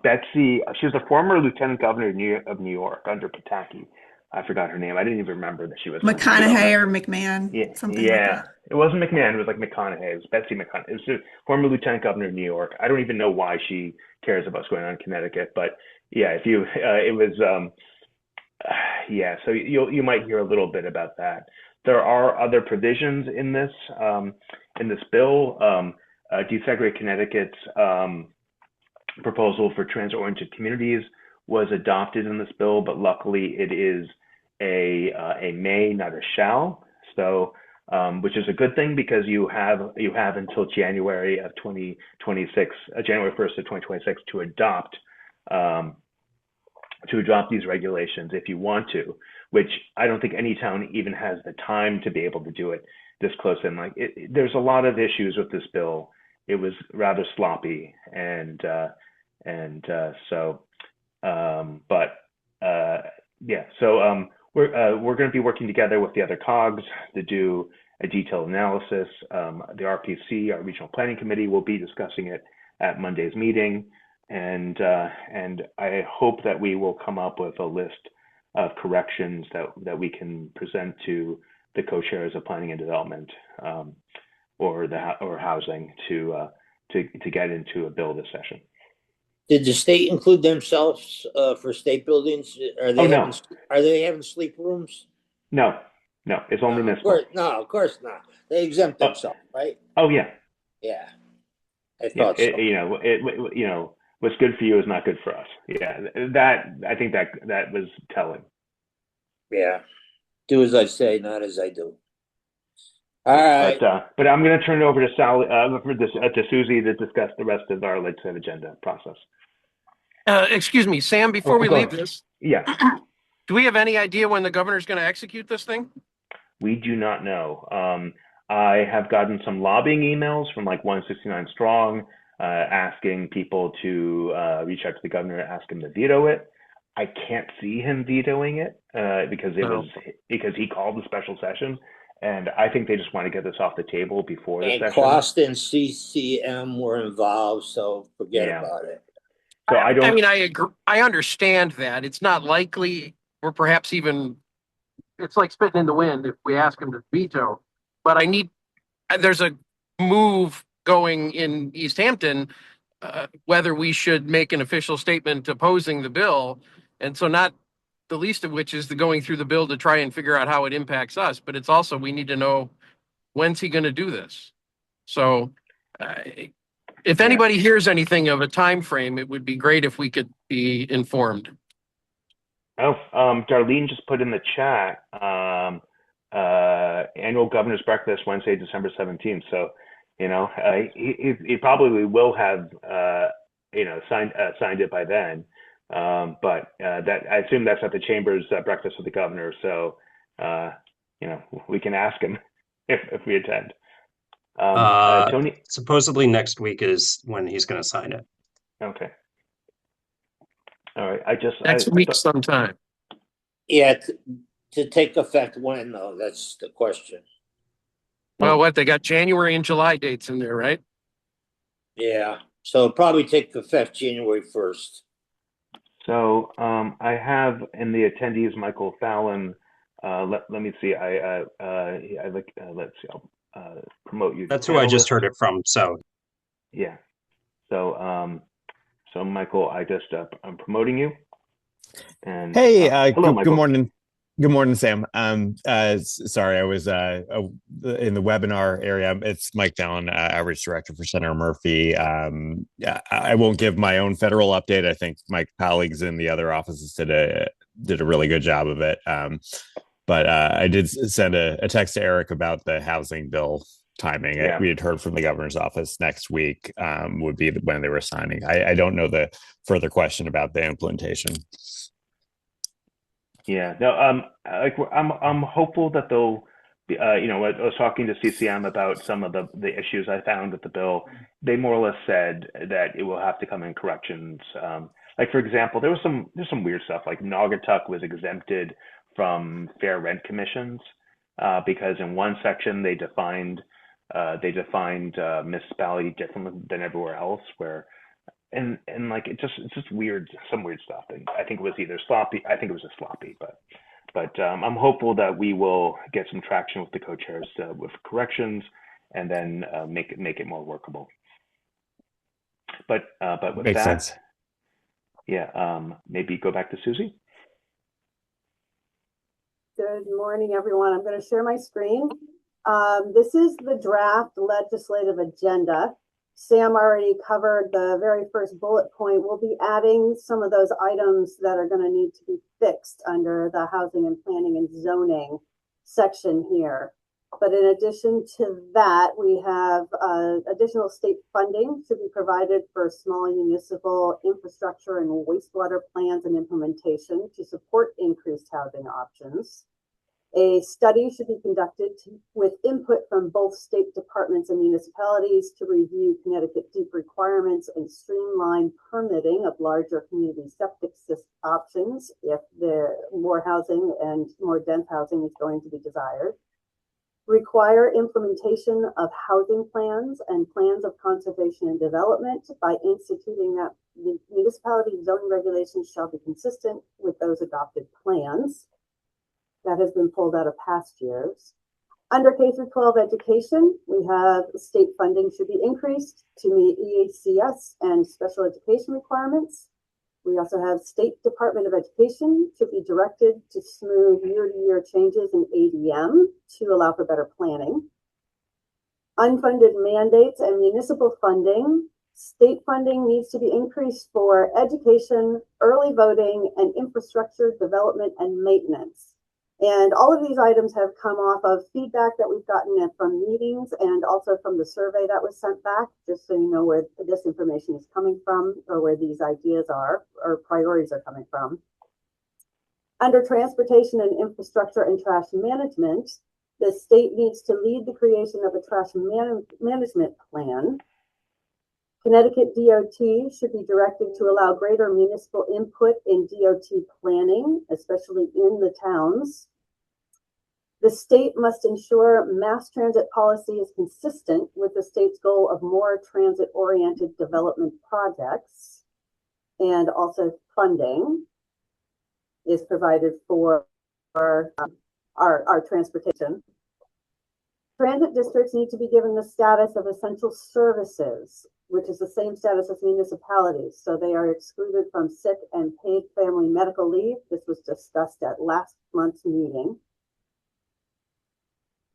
Betsy. She was a former lieutenant governor of New York under Pataki. I forgot her name. I didn't even remember that she was McConaughey or McMahon. Yeah, something like that. It wasn't McMahon. It was like McConaughey. It was Betsy McConaughey. It was the former lieutenant governor of New York. I don't even know why she cares about what's going on in Connecticut, but yeah, it was. So you might hear a little bit about that. There are other provisions in this bill. Desegregate Connecticut's proposal for transit-oriented communities was adopted in this bill, but luckily it is a may, not a shall. So, which is a good thing because you have until January of 2026, January 1st of 2026 to adopt these regulations if you want to, which I don't think any town even has the time to be able to do it this close in. There's a lot of issues with this bill. It was rather sloppy, we're going to be working together with the other COGs to do a detailed analysis. The RPC, our Regional Planning Committee, will be discussing it at Monday's meeting. And I hope that we will come up with a list of corrections that we can present to the co-chairs of planning and development or housing to get into a bill this session. Did the state include themselves for state buildings? Are they having sleep rooms? No, it's only municipal. Of course not. They exempt themselves, right? Oh yeah. Yeah, I thought so. What's good for you is not good for us. Yeah, I think that was telling. Yeah, do as I say, not as I do. All right. But I'm going to turn it over to Sally, to Susie to discuss the rest of our legislative agenda process. Excuse me, Sam, before we leave this. Yeah. Do we have any idea when the governor's going to execute this thing? We do not know. I have gotten some lobbying emails from like 169 Strong asking people to reach out to the governor and ask him to veto it. I can't see him vetoing it because he called the special session, and I think they just want to get this off the table before the session. Cost and CCM were involved, so forget about it. So I mean, I agree. I understand that it's not likely, or perhaps even it's like spitting in the wind if we ask him to veto. But there's a move going in East Hampton, whether we should make an official statement opposing the bill. And so not the least of which is going through the bill to try and figure out how it impacts us. But it's also, we need to know, when's he going to do this? So if anybody hears anything of a time frame, it would be great if we could be informed. Darlene just put in the chat, annual governor's breakfast Wednesday, December 17th. So, he probably will have, signed it by then. But that, I assume that's at the chamber's breakfast with the governor. So, we can ask him if we attend. Tony, supposedly next week is when he's going to sign it. Okay. All right. Next week sometime. Yeah, to take effect when, though? That's the question. Well, they got January and July dates in there, right? Yeah, so it'll probably take effect January 1st. So I have in the attendees Michael Fallon. Let me see. Let's see. I'll promote you. That's who I just heard it from. So yeah. So Michael, I'm promoting you. And hey, hello, good morning. Good morning, Sam. Sorry, I was in the webinar area. It's Mike Fallon, Outreach Director for Senator Murphy. I won't give my own federal update. I think my colleagues in the other offices did a really good job of it. But I did send a text to Eric about the housing bill timing. Yeah. We had heard from the governor's office next week would be when they were signing. I don't know the further question about the implementation. Yeah, no, I'm hopeful that they'll, I was talking to CCM about some of the issues I found with the bill. They more or less said that it will have to come in corrections. Like for example, there's some weird stuff like Naugatuck was exempted from fair rent commissions because in one section they defined municipality differently than everywhere else, where and like it's just weird, some weird stuff. And I think it was either sloppy. I think it was just sloppy, but I'm hopeful that we will get some traction with the co-chairs with corrections, and then make it more workable. But with Makes that, sense. Yeah, maybe go back to Susie. Good morning, everyone. I'm going to share my screen. This is the draft legislative agenda. Sam already covered the very first bullet point. We'll be adding some of those items that are going to need to be fixed under the housing and planning and zoning section here. But in addition to that, we have additional state funding to be provided for small municipal infrastructure and wastewater plans and implementation to support increased housing options. A study should be conducted with input from both state departments and municipalities to review Connecticut deep requirements and streamline permitting of larger community septic system options if the more housing and more dense housing is going to be desired. Require implementation of housing plans and plans of conservation and development by instituting that the municipality zoning regulations shall be consistent with those adopted plans. That has been pulled out of past years. Under K through 12 education, we have state funding should be increased to meet EACS and special education requirements. We also have State Department of Education should be directed to smooth year-to-year changes in ADM to allow for better planning. Unfunded mandates and municipal funding. State funding needs to be increased for education, early voting, and infrastructure development and maintenance. And all of these items have come off of feedback that we've gotten from meetings and also from the survey that was sent back, just so you know where this information is coming from or where these ideas are or priorities are coming from. Under transportation and infrastructure and trash management, the state needs to lead the creation of a trash management plan. Connecticut DOT should be directed to allow greater municipal input in DOT planning, especially in the towns. The state must ensure mass transit policy is consistent with the state's goal of more transit-oriented development projects, and also funding is provided for our transportation. Transit districts need to be given the status of essential services, which is the same status as municipalities. So they are excluded from sick and paid family medical leave. This was discussed at last month's meeting.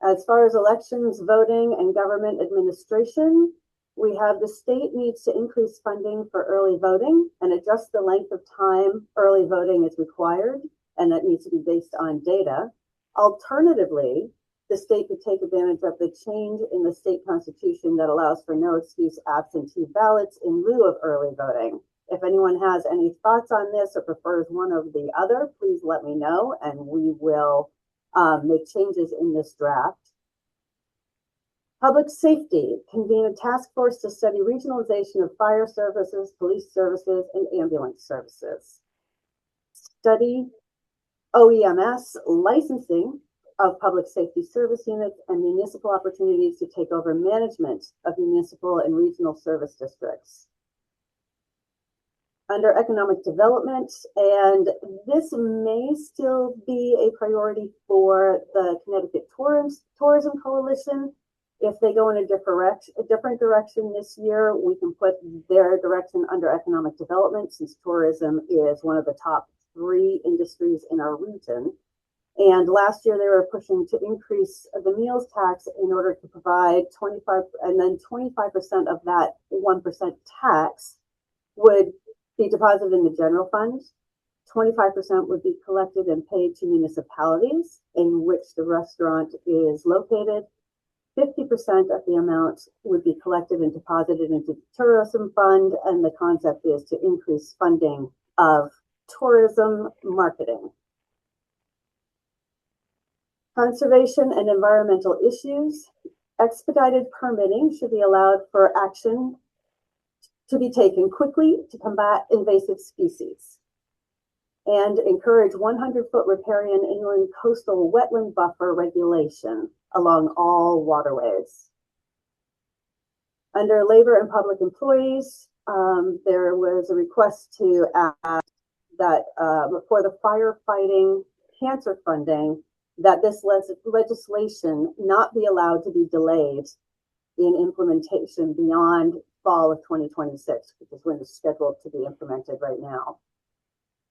As far as elections, voting, and government administration, we have the state needs to increase funding for early voting and adjust the length of time early voting is required, and that needs to be based on data. Alternatively, the state could take advantage of the change in the state constitution that allows for no excuse absentee ballots in lieu of early voting. If anyone has any thoughts on this or prefers one over the other, please let me know, and we will make changes in this draft. Public safety, convene a task force to study regionalization of fire services, police services, and ambulance services. Study OEMS licensing of public safety service units and municipal opportunities to take over management of municipal and regional service districts. Under economic development, and this may still be a priority for the Connecticut Tourism Coalition. If they go in a different direction this year, we can put their direction under economic development, since tourism is one of the top 3 industries in our region. And last year they were pushing to increase the meals tax in order to provide 25, and then 25% of that 1% tax would be deposited in the general fund. 25% would be collected and paid to municipalities in which the restaurant is located. 50% of the amount would be collected and deposited into the tourism fund, and the concept is to increase funding of tourism marketing. Conservation and environmental issues. Expedited permitting should be allowed for action to be taken quickly to combat invasive species, and encourage 100-foot riparian inland coastal wetland buffer regulation along all waterways. Under labor and public employees, there was a request to add that for the firefighting cancer funding, that this legislation not be allowed to be delayed in implementation beyond fall of 2026, which is when it's scheduled to be implemented right now.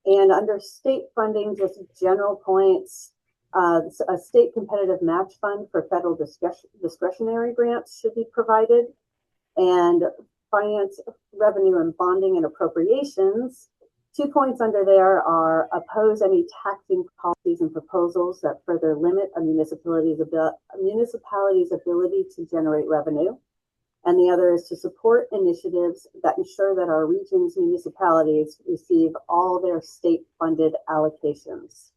And under state funding, just general points, a state competitive match fund for federal discretionary grants should be provided, and finance, revenue, and bonding and appropriations. 2 points under there are oppose any taxing policies and proposals that further limit a municipality's ability to generate revenue. And the other is to support initiatives that ensure that our region's municipalities receive all their state-funded allocations.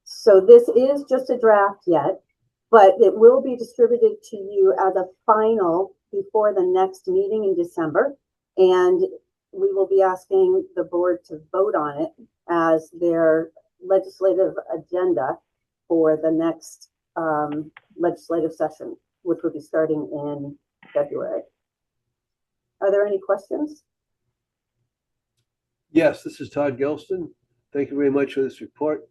So this is just a draft yet, but it will be distributed to you as a final before the next meeting in December. And we will be asking the board to vote on it as their legislative agenda for the next legislative session, which will be starting in February. Are there any questions? Yes, this is Todd Gelston. Thank you very much for this report.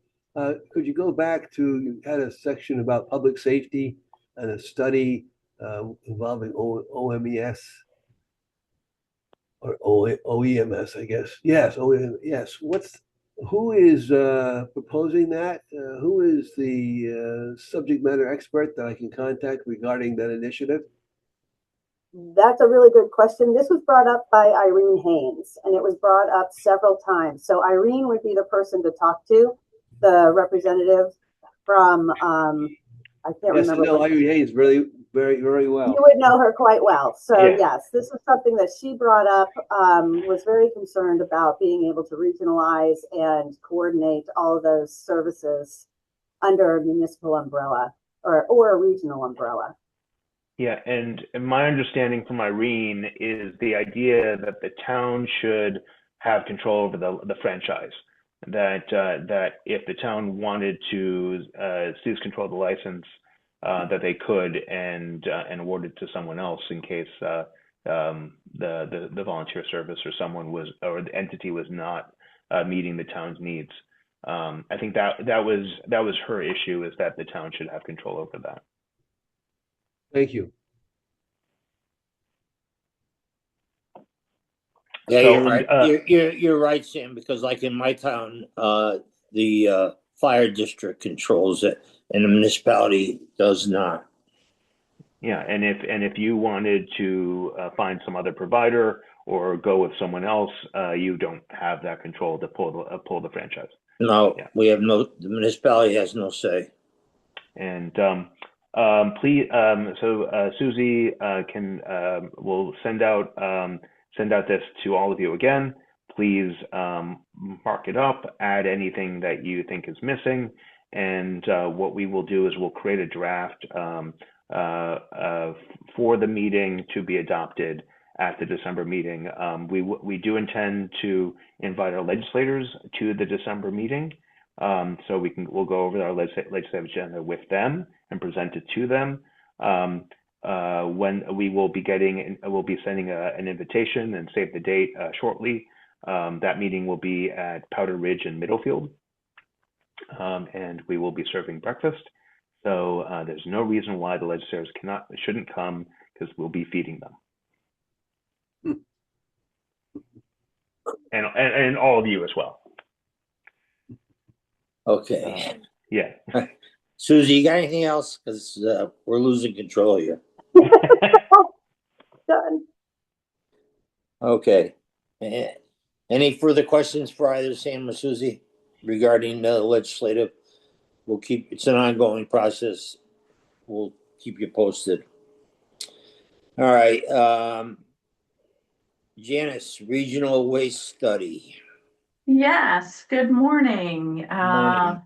Could you go back to, you had a section about public safety and a study involving OMES or OEMS, I guess. Yes, OEMS. Yes. Who is proposing that? Who is the subject matter expert that I can contact regarding that initiative? That's a really good question. This was brought up by Irene Haynes, and it was brought up several times. So Irene would be the person to talk to, the representative from I can't Yes, I remember. know Ivy Hayes very, very, very well. You would know her quite well. So Yeah. yes, this is something that she brought up, was very concerned about being able to regionalize and coordinate all of those services under a municipal umbrella or a regional umbrella. Yeah, and my understanding from Irene is the idea that the town should have control over the franchise. That if the town wanted to seize control of the license, that they could and award it to someone else in case the volunteer service or the entity was not meeting the town's needs. I think that was her issue, is that the town should have control over that. Thank you. Yeah, So, you're right. You're right, Sam, because like in my town, the fire district controls it and the municipality does not. Yeah, and if you wanted to find some other provider or go with someone else, you don't have that control to pull the franchise. No, the municipality has no say. And please, so Susie will send out this to all of you again. Please mark it up, add anything that you think is missing, and what we will do is we'll create a draft for the meeting to be adopted at the December meeting. We do intend to invite our legislators to the December meeting. So we'll go over our legislative agenda with them and present it to them. When we'll be sending an invitation and save the date shortly. That meeting will be at Powder Ridge in Middlefield, and we will be serving breakfast. So there's no reason why the legislators shouldn't come, because we'll be feeding them, and all of you as well. Okay. Yeah. Susie, you got anything else? Because we're losing control here. Done. Okay. Any further questions for either Sam or Susie regarding the legislative? It's an ongoing process. We'll keep you posted. All right. Janice, regional waste study. Yes, good morning. Morning.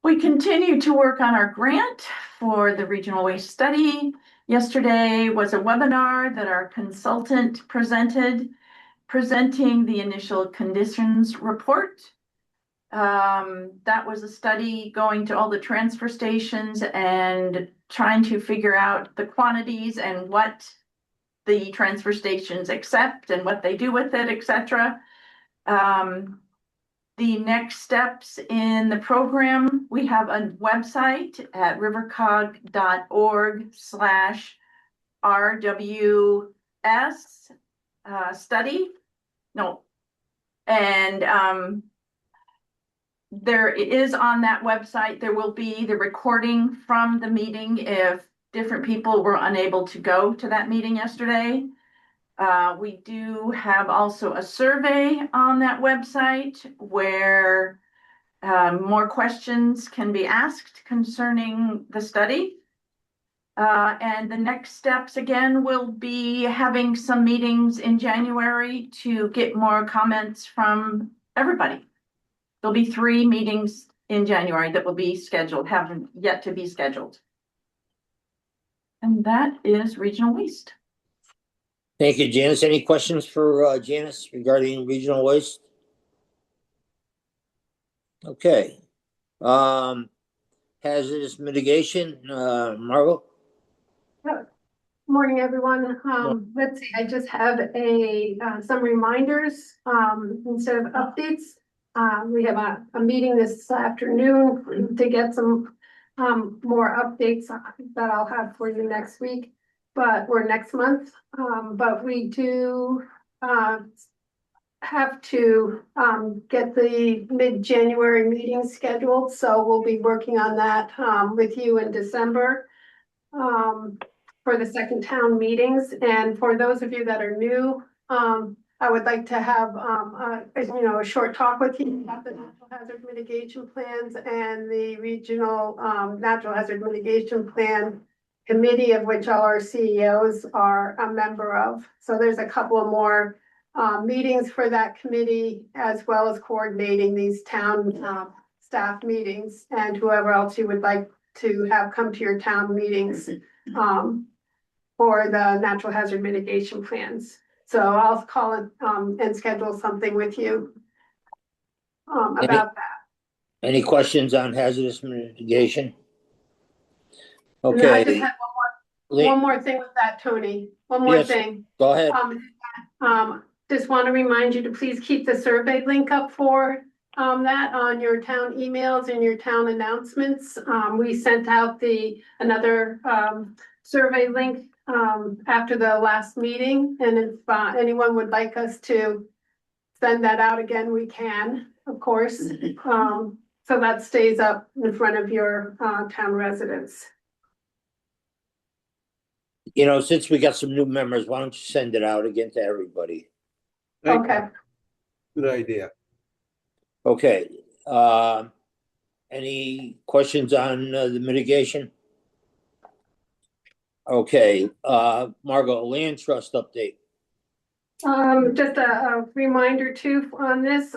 We continue to work on our grant for the regional waste study. Yesterday was a webinar that our consultant presenting the initial conditions report. That was a study going to all the transfer stations and trying to figure out the quantities and what the transfer stations accept and what they do with it, etc. The next steps in the program, we have a website at rivercog.org/RWS study. No. And there is on that website, there will be the recording from the meeting if different people were unable to go to that meeting yesterday. We do have also a survey on that website where more questions can be asked concerning the study. And the next steps again will be having some meetings in January to get more comments from everybody. There'll be 3 meetings in January that will be scheduled, haven't yet to be scheduled. And that is regional waste. Thank you, Janice. Any questions for Janice regarding regional waste? Okay. Hazardous mitigation, Margot? Morning, everyone. Let's see, I just have some reminders instead of updates. We have a meeting this afternoon to get some more updates that I'll have for you next week, or next month. But we do have to get the mid-January meeting scheduled, so we'll be working on that with you in December for the second town meetings. And for those of you that are new, I would like to have, a short talk with you about the natural hazard mitigation plans and the regional, natural hazard mitigation plan committee, of which all our CEOs are a member of. So there's a couple of more meetings for that committee, as well as coordinating these town staff meetings and whoever else you would like to have come to your town meetings for the natural hazard mitigation plans. So I'll call it and schedule something with you about that. Any questions on hazardous mitigation? And then I just Okay, have one more thing with that, Tony. One more Yes, thing. go ahead. Just want to remind you to please keep the survey link up for that on your town emails and your town announcements. We sent out another survey link after the last meeting, and if anyone would like us to send that out again, we can, of course. So that stays up in front of your town residents. You know, since we got some new members, why don't you send it out again to everybody? Okay. Good idea. Okay, any questions on the mitigation? Okay, Margot, land trust update. Just a reminder too on this,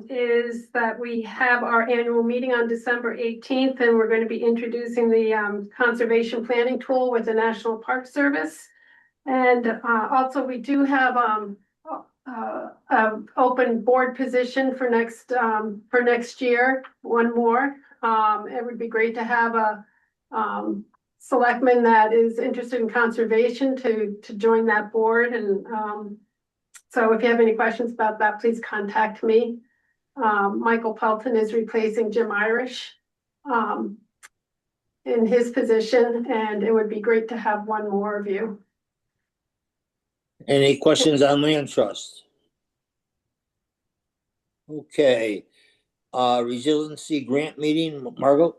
is that we have our annual meeting on December 18th, and we're going to be introducing the conservation planning tool with the National Park Service. And also we do have open board position for next year, one more. It would be great to have a selectman that is interested in conservation to join that board. And so if you have any questions about that, please contact me. Michael Pelton is replacing Jim Irish in his position, and it would be great to have one more of you. Any questions on land trust? Okay, resiliency grant meeting, Margot?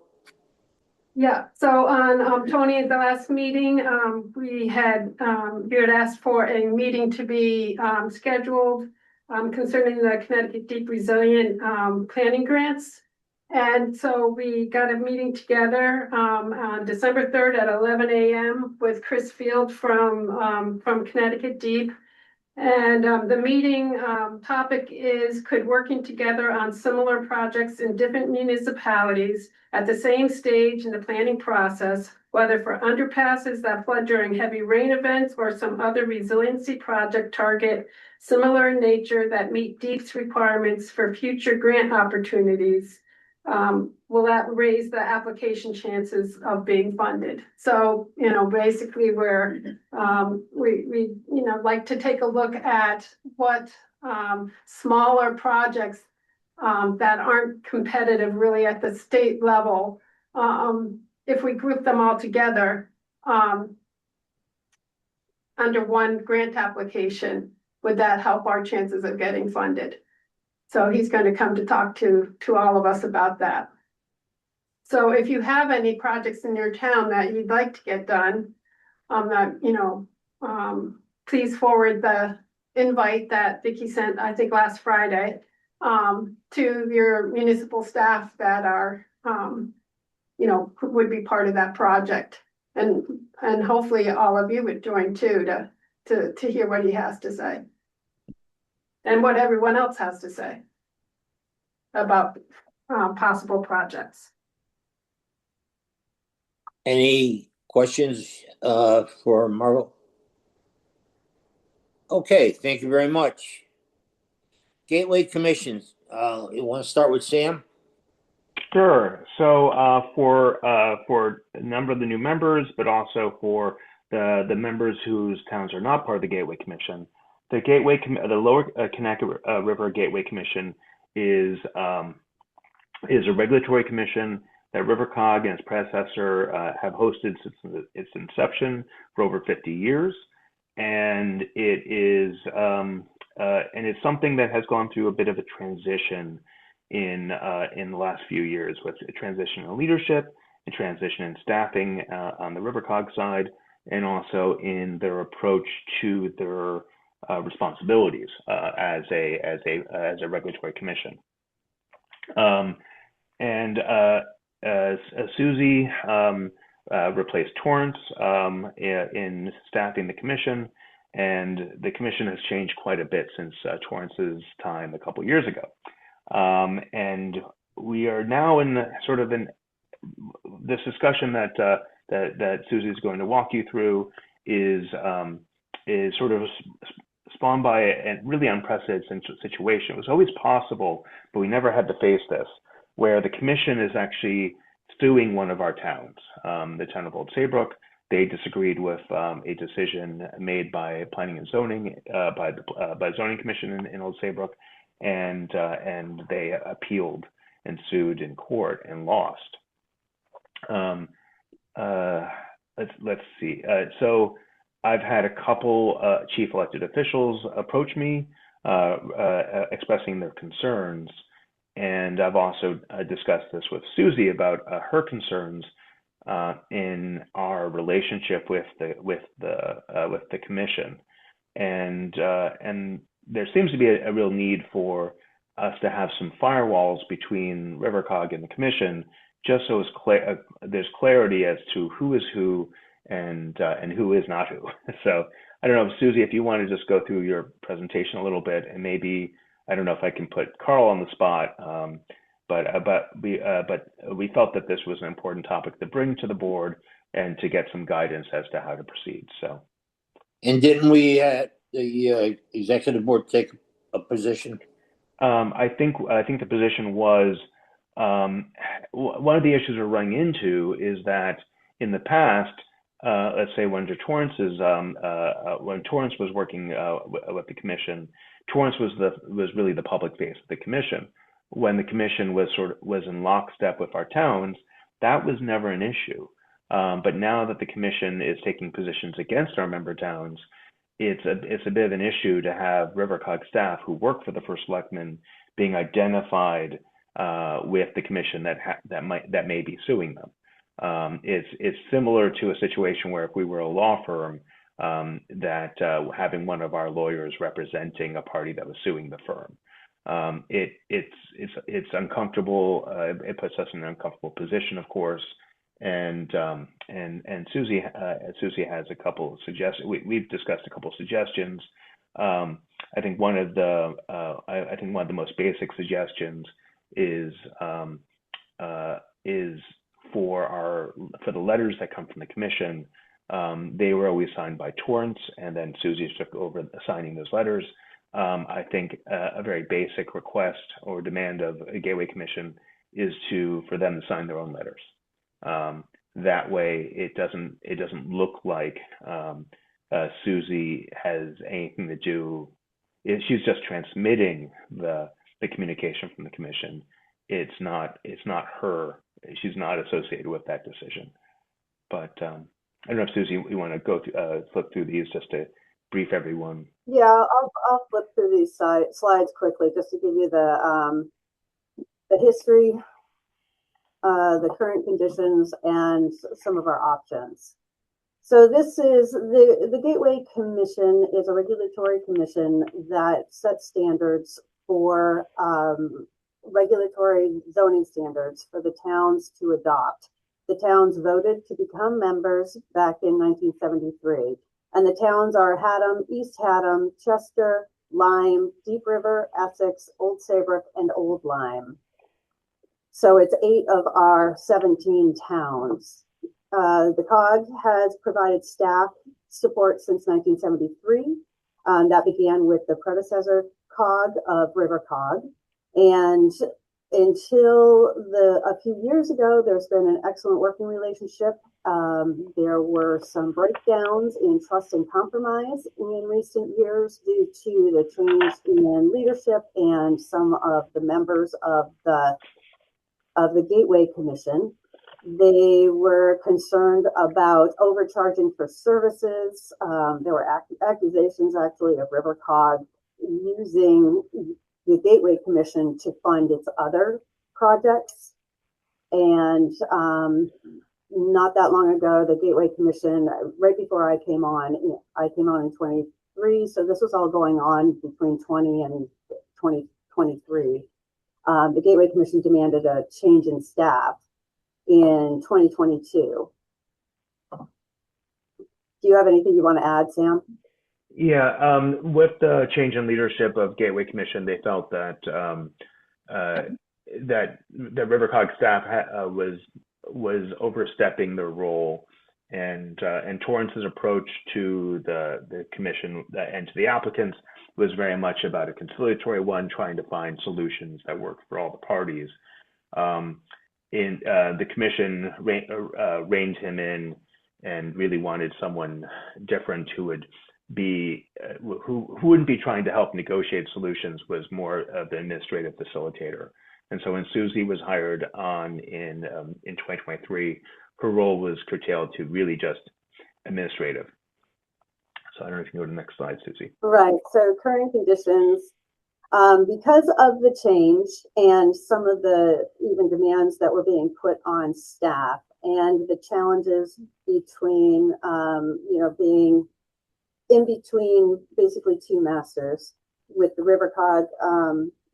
Yeah, so on Tony, at the last meeting, you had asked for a meeting to be scheduled concerning the Connecticut Deep Resilient planning grants. And so we got a meeting together on December 3rd at 11 a.m. with Chris Field from Connecticut Deep. And the meeting topic is, could working together on similar projects in different municipalities at the same stage in the planning process, whether for underpasses that flood during heavy rain events or some other resiliency project target similar in nature that meet DEEP's requirements for future grant opportunities, will that raise the application chances of being funded? So, basically we're, we like to take a look at what smaller projects that aren't competitive really at the state level, if we group them all together under one grant application, would that help our chances of getting funded? So he's going to come to talk to all of us about that. So if you have any projects in your town that you'd like to get done, please forward the invite that Vicki sent, I think last Friday, to your municipal staff that are, would be part of that project. And hopefully all of you would join too, to hear what he has to say. And what everyone else has to say about possible projects. Any questions for Margot? Okay, thank you very much. Gateway commissions, you want to start with Sam? Sure. So for a number of the new members, but also for the members whose towns are not part of the Gateway Commission, the Lower Connecticut River Gateway Commission is a regulatory commission that RiverCOG and its predecessor have hosted since its inception for over 50 years, and it's something that has gone through a bit of a transition in the last few years, with a transition in leadership, a transition in staffing on the RiverCOG side, and also in their approach to their responsibilities as a regulatory commission. Susie replaced Torrance in staffing the commission, and the commission has changed quite a bit since Torrance's time a couple years ago. And we are now in this discussion that Susie is going to walk you through is sort of spawned by a really unprecedented situation. It was always possible, but we never had to face this, where the commission is actually suing one of our towns, the town of Old Saybrook. They disagreed with a decision made by planning and zoning, by zoning commission in Old Saybrook, and they appealed and sued in court and lost. Let's see. So I've had a couple chief elected officials approach me expressing their concerns, and I've also discussed this with Susie about her concerns in our relationship with the commission, and there seems to be a real need for us to have some firewalls between RiverCOG and the commission, just so there's clarity as to who is who and who is not who. So I don't know, Susie, if you want to just go through your presentation a little bit, and maybe, I don't know if I can put Carl on the spot, but we felt that this was an important topic to bring to the board and to get some guidance as to how to proceed. So. And didn't we the executive board take a position? I think the position was, one of the issues we're running into is that in the past, let's say when Torrance was working with the commission, Torrance was really the public face of the commission. When the commission was in lockstep with our towns, that was never an issue. But now that the commission is taking positions against our member towns, it's a bit of an issue to have RiverCOG staff who work for the first selectman being identified with the commission that may be suing them. It's similar to a situation where if we were a law firm, that having one of our lawyers representing a party that was suing the firm. It's uncomfortable. It puts us in an uncomfortable position, of course. And Susie has a couple of suggestions. We've discussed a couple of suggestions. I think one of the most basic suggestions is for the letters that come from the commission. They were always signed by Torrance, and then Susie took over signing those letters. I think a very basic request or demand of a Gateway Commission is for them to sign their own letters. That way, it doesn't look like Susie has anything to do. She's just transmitting the communication from the commission. It's not her. She's not associated with that decision. But I don't know if Susie, you want to go flip through these just to brief everyone. Yeah, I'll flip through these slides quickly just to give you the history, the current conditions, and some of our options. So this is the Gateway Commission is a regulatory commission that sets standards for regulatory zoning standards for the towns to adopt. The towns voted to become members back in 1973. And the towns are Haddam, East Haddam, Chester, Lyme, Deep River, Essex, Old Saybrook, and Old Lyme. So it's 8 of our 17 towns. The COG has provided staff support since 1973. That began with the predecessor COG of RiverCOG. And until a few years ago, there's been an excellent working relationship. There were some breakdowns in trust and compromise in recent years due to the change in leadership and some of the members of the Gateway Commission. They were concerned about overcharging for services. There were accusations actually of RiverCOG using the Gateway Commission to fund its other projects. And not that long ago, the Gateway Commission, right before I came on in 2023. So this was all going on between 20 and 2023. The Gateway Commission demanded a change in staff in 2022. Do you have anything you want to add, Sam? Yeah, with the change in leadership of Gateway Commission, they felt that that the RiverCOG staff was overstepping their role, and Torrance's approach to the commission and to the applicants was very much about a conciliatory one, trying to find solutions that work for all the parties. The commission reined him in and really wanted someone different who would be who wouldn't be trying to help negotiate solutions, was more of the administrative facilitator. And so when Susie was hired on in 2023, her role was curtailed to really just administrative. So I don't know if you can go to the next slide, Susie. Right. So current conditions, because of the change and some of the even demands that were being put on staff and the challenges between, being in between basically two masters with the RiverCOG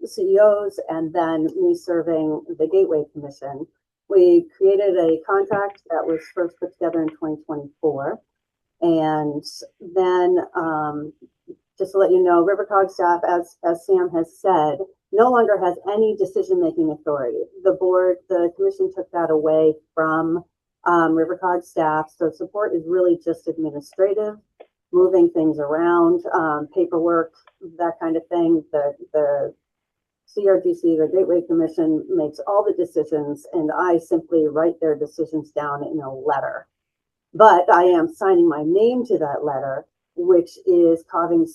CEOs and then me serving the Gateway Commission, we created a contract that was first put together in 2024. And then just to let you know, RiverCOG staff, as Sam has said, no longer has any decision-making authority. The commission took that away from RiverCOG staff. So support is really just administrative, moving things around, paperwork, that kind of thing. The CRGC, the Gateway Commission, makes all the decisions, and I simply write their decisions down in a letter. But I am signing my name to that letter, which is causing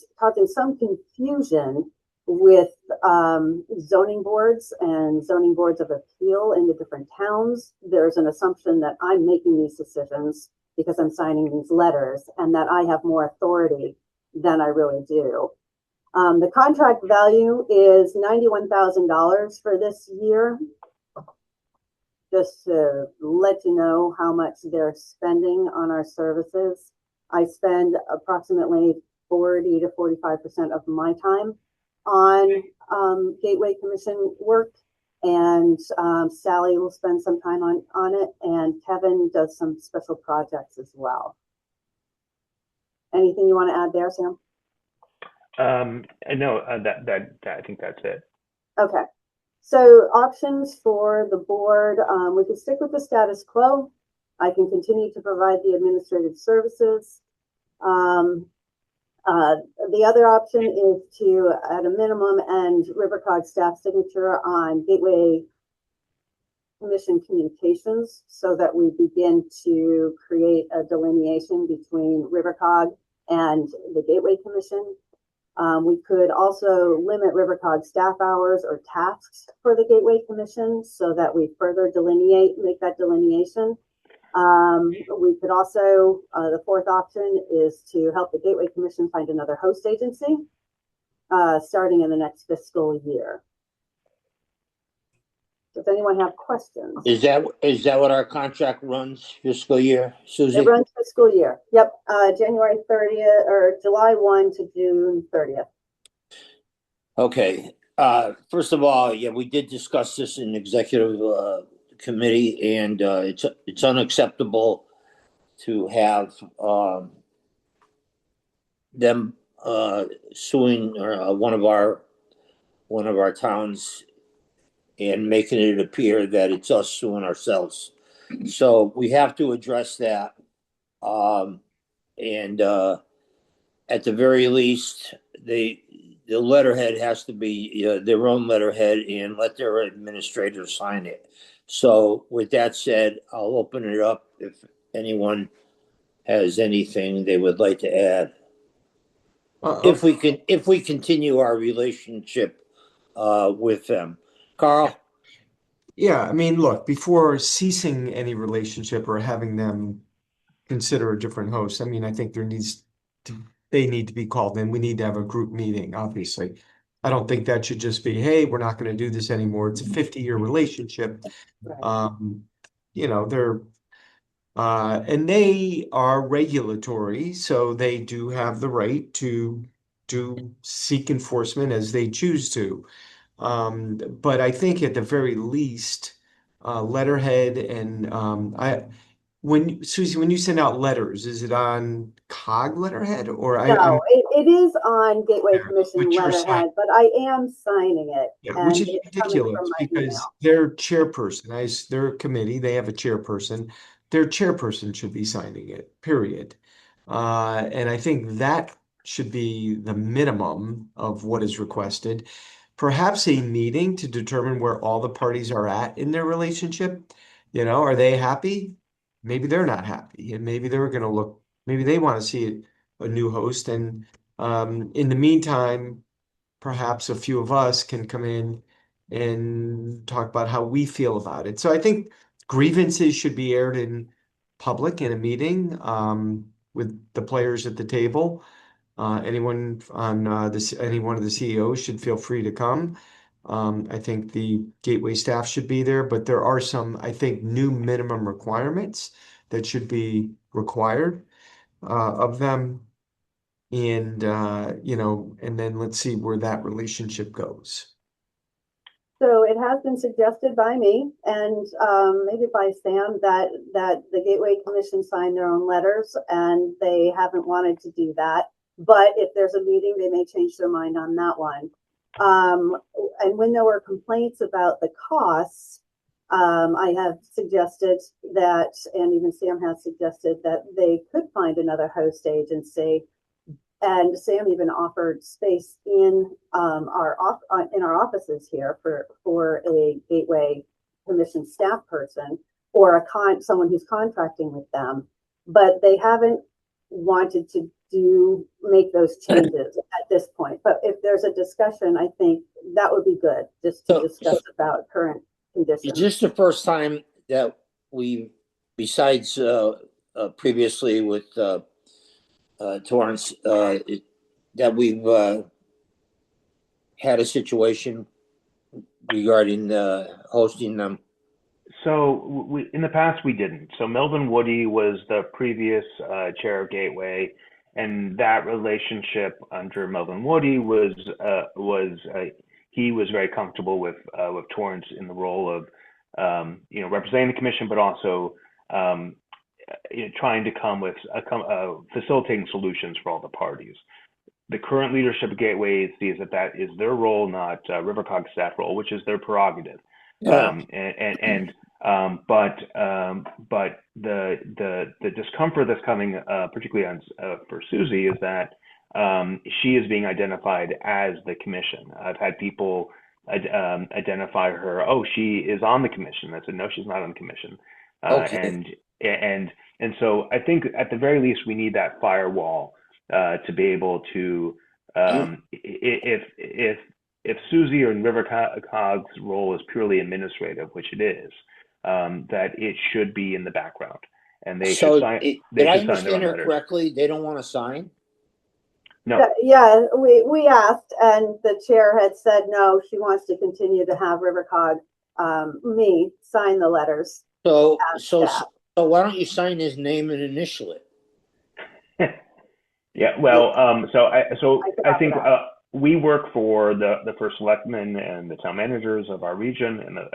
some confusion with zoning boards and zoning boards of appeal in the different towns. There's an assumption that I'm making these decisions because I'm signing these letters and that I have more authority than I really do. The contract value is $91,000 for this year. Just to let you know how much they're spending on our services. I spend approximately 40 to 45% of my time on Gateway Commission work, and Sally will spend some time on it, and Kevin does some special projects as well. Anything you want to add there, Sam? No, I think that's it. Okay. So options for the board, we could stick with the status quo. I can continue to provide the administrative services. The other option is to, at a minimum, end RiverCOG staff signature on Gateway Commission communications so that we begin to create a delineation between RiverCOG and the Gateway Commission. We could also limit RiverCOG staff hours or tasks for the Gateway Commission so that we further make that delineation. We could also, the fourth option is to help the Gateway Commission find another host agency starting in the next fiscal year. Does anyone have questions? Is that what our contract runs fiscal year, Susie? It runs fiscal year. Yep. January 30th or July 1 to June 30th. Okay. First of all, yeah, we did discuss this in executive committee, and it's unacceptable to have them suing one of our towns and making it appear that it's us suing ourselves. So we have to address that. And at the very least, the letterhead has to be their own letterhead and let their administrator sign it. So with that said, I'll open it up if anyone has anything they would like to add. If we continue our relationship with them. Carl? Yeah, I mean, look, before ceasing any relationship or having them consider a different host, I mean, I think they need to be called in. We need to have a group meeting, obviously. I don't think that should just be, hey, we're not going to do this anymore. It's a 50-year relationship. And they are regulatory, so they do have the right to seek enforcement as they choose to. But I think at the very least, letterhead and Susie, when you send out letters, is it on COG letterhead or No, it is on Gateway Commission But you're letterhead, but I am signing it, Yeah, and which is it's coming ridiculous from my because email. their chairperson, their committee, they have a chairperson. Their chairperson should be signing it, period. And I think that should be the minimum of what is requested. Perhaps a meeting to determine where all the parties are at in their relationship. Are they happy? Maybe they're not happy, and maybe they're going to look. Maybe they want to see a new host. And in the meantime, perhaps a few of us can come in and talk about how we feel about it. So I think grievances should be aired in public in a meeting with the players at the table. Anyone on any one of the CEOs should feel free to come. I think the Gateway staff should be there, but there are some, I think, new minimum requirements that should be required of them. And and then let's see where that relationship goes. So it has been suggested by me and maybe by Sam that the Gateway Commission sign their own letters, and they haven't wanted to do that. But if there's a meeting, they may change their mind on that one. And when there were complaints about the costs, I have suggested that, and even Sam has suggested that they could find another host agency. And Sam even offered space in our offices here for a Gateway Commission staff person or someone who's contracting with them, but they haven't wanted to make those changes at this point. But if there's a discussion, I think that would be good, just to discuss about current conditions. Is this the first time that we, besides previously with Torrance, that we've had a situation regarding hosting them? So in the past we didn't. So Melvin Woody was the previous chair of Gateway, and that relationship under Melvin Woody was he was very comfortable with Torrance in the role of representing the commission, but also trying to come with facilitating solutions for all the parties. The current leadership of Gateway sees that is their role, not RiverCOG staff role, which is their prerogative. Yeah. But the discomfort that's coming, particularly for Susie, is that she is being identified as the commission. I've had people identify her. Oh, she is on the commission. I said, no, she's not on the commission. Okay. And so I think at the very least we need that firewall to be able to if Susie or RiverCOG's role is purely administrative, which it is, that it should be in the background, and they should sign. Did I understand her correctly? They don't want to sign? No. Yeah, we asked, and the chair had said no. She wants to continue to have RiverCOG me sign the letters. So why don't you sign his name and initial it? Yeah, well, so I think we work for the first selectmen and the town managers of our region,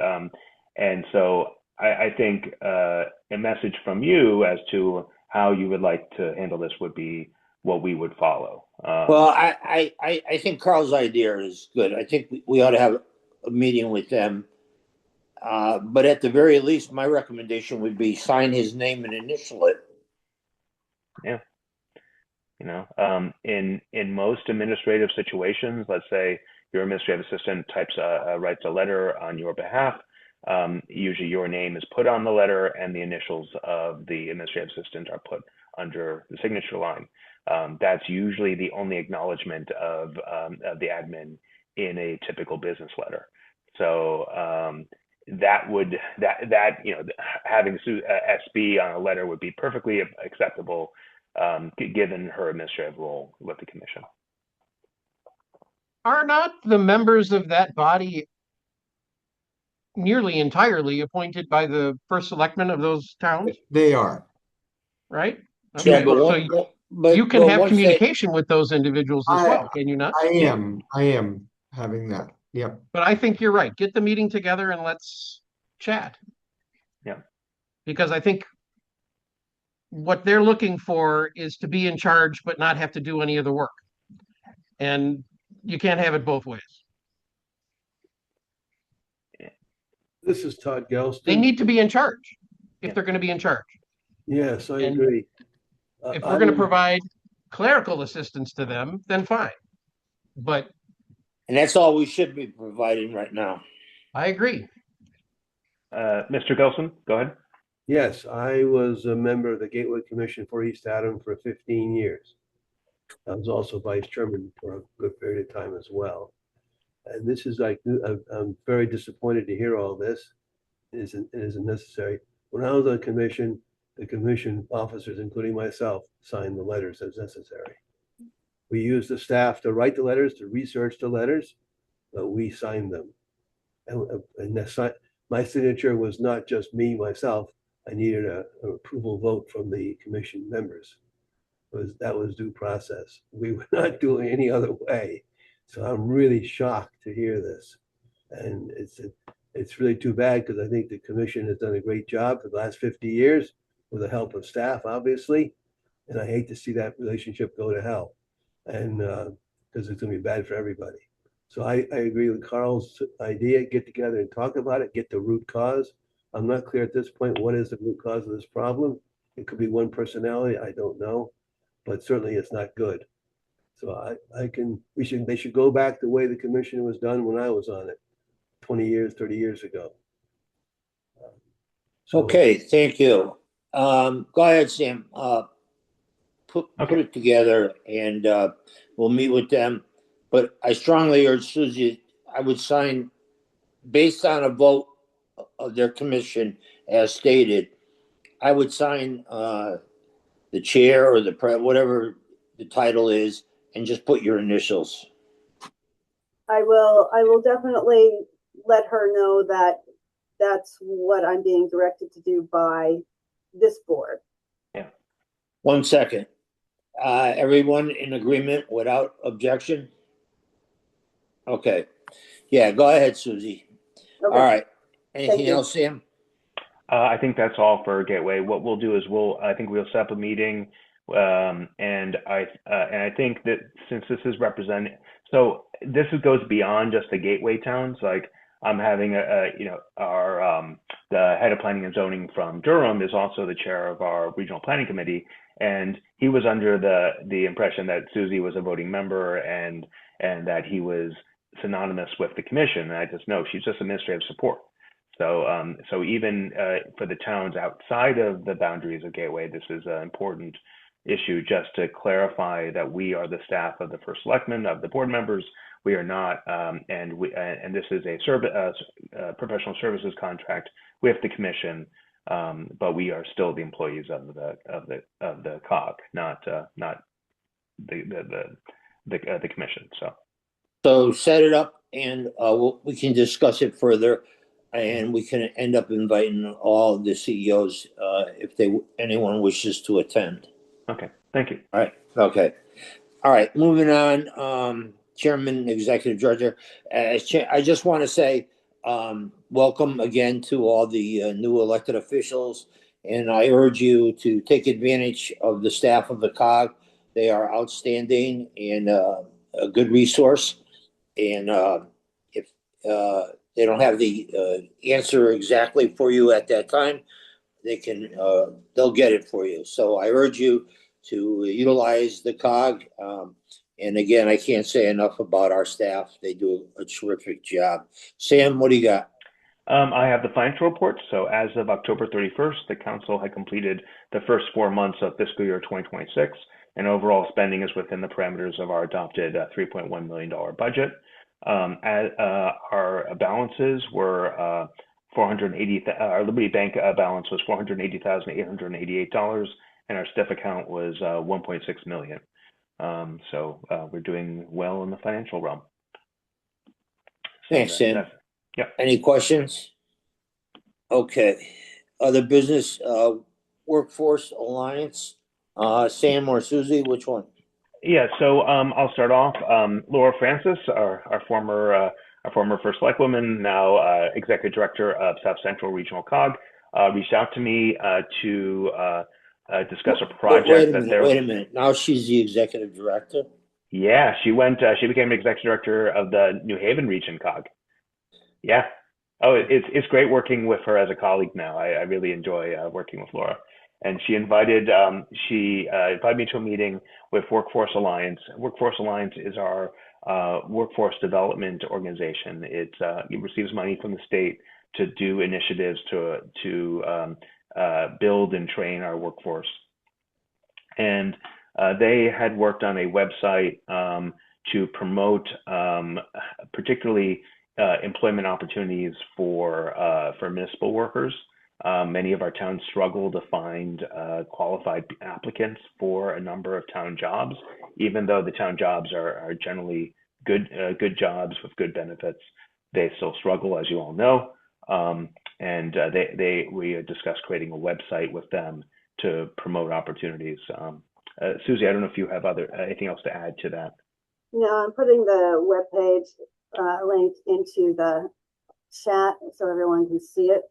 and so I think a message from you as to how you would like to handle this would be what we would follow. Well, I think Carl's idea is good. I think we ought to have a meeting with them. But at the very least, my recommendation would be sign his name and initial it. Yeah. In most administrative situations, let's say your administrative assistant writes a letter on your behalf. Usually your name is put on the letter and the initials of the administrative assistant are put under the signature line. That's usually the only acknowledgement of the admin in a typical business letter. So having SB on a letter would be perfectly acceptable, given her administrative role with the commission. Are not the members of that body nearly entirely appointed by the first selectmen of those towns? They are. right? I Yeah, mean, but so you can have once they, communication with those individuals as well, can you not? I am having that. Yep. But I think you're right. Get the meeting together and let's chat. Yeah. Because I think what they're looking for is to be in charge but not have to do any of the work. And you can't have it both ways. This is Todd They Gelston. need to be in charge if they're going to be in charge. Yes, I And agree. if we're going to provide clerical assistance to them, then fine. But and that's all we should be providing right now. I agree. Mr. Gelston, go ahead. Yes, I was a member of the Gateway Commission for East Adam for 15 years. I was also vice chairman for a good period of time as well. And this is like, I'm very disappointed to hear all this. It isn't necessary. When I was on commission, the commission officers, including myself, signed the letters as necessary. We used the staff to write the letters, to research the letters, but we signed them. And my signature was not just me, myself. I needed an approval vote from the commission members. That was due process. We were not doing any other way. So I'm really shocked to hear this. And it's really too bad because I think the commission has done a great job for the last 50 years with the help of staff, obviously. And I hate to see that relationship go to hell. And because it's going to be bad for everybody. So I agree with Carl's idea, get together and talk about it, get the root cause. I'm not clear at this point, what is the root cause of this problem? It could be one personality, I don't know, but certainly it's not good. So they should go back the way the commission was done when I was on it 20 years, 30 years ago. Okay, thank you. Go ahead, Sam. Put it together and we'll meet with them. But I strongly urge Susie, I would sign based on a vote of their commission as stated. I would sign the chair or whatever the title is and just put your initials. I will definitely let her know that that's what I'm being directed to do by this board. Yeah. 1 second. Everyone in agreement without objection? Okay. Yeah, go ahead, Susie. Okay. All right. Anything else, Sam? I think that's all for Gateway. What we'll do is I think we'll set up a meeting, and I think that since this is representing, so this goes beyond just the Gateway towns. Like I'm having the head of planning and zoning from Durham is also the chair of our regional planning committee, and he was under the impression that Susie was a voting member and that he was synonymous with the commission. And I just know she's just administrative support. So even for the towns outside of the boundaries of Gateway, this is an important issue just to clarify that we are the staff of the first selectman, of the board members. We are not, and this is a professional services contract with the commission, but we are still the employees of the COG, not the commission. So set it up, and we can discuss it further. And we can end up inviting all the CEOs if anyone wishes to attend. Okay, thank you. All right, okay. All right, moving on. Chairman, Executive Director, I just want to say welcome again to all the new elected officials. And I urge you to take advantage of the staff of the COG. They are outstanding and a good resource. And if they don't have the answer exactly for you at that time, they'll get it for you. So I urge you to utilize the COG. And again, I can't say enough about our staff. They do a terrific job. Sam, what do you got? I have the financial report. So as of October 31st, the council had completed the first 4 months of fiscal year 2026, and overall spending is within the parameters of our adopted $3.1 million budget. Our balances were our Liberty Bank balance was $480,888, and our STIF account was $1.6 million. So we're doing well in the financial realm. Thanks, Sam. Yeah. Any questions? Okay. Other business, Workforce Alliance. Sam or Susie, which one? Yeah, so I'll start off. Laura Francis, our former first select woman, now executive director of South Central Regional COG, reached out to me to discuss a project Wait a minute. Now she's the executive director? Yeah, she became executive director of the New Haven Region COG. Yeah. Oh, it's great working with her as a colleague now. I really enjoy working with Laura. And she invited me to a meeting with Workforce Alliance. Workforce Alliance is our workforce development organization. It receives money from the state to do initiatives to build and train our workforce. And they had worked on a website to promote particularly employment opportunities for municipal workers. Many of our towns struggle to find qualified applicants for a number of town jobs, even though the town jobs are generally good jobs with good benefits. They still struggle, as you all know. And we discussed creating a website with them to promote opportunities. Susie, I don't know if you have anything else to add to that. No, I'm putting the webpage link into the chat so everyone can see it.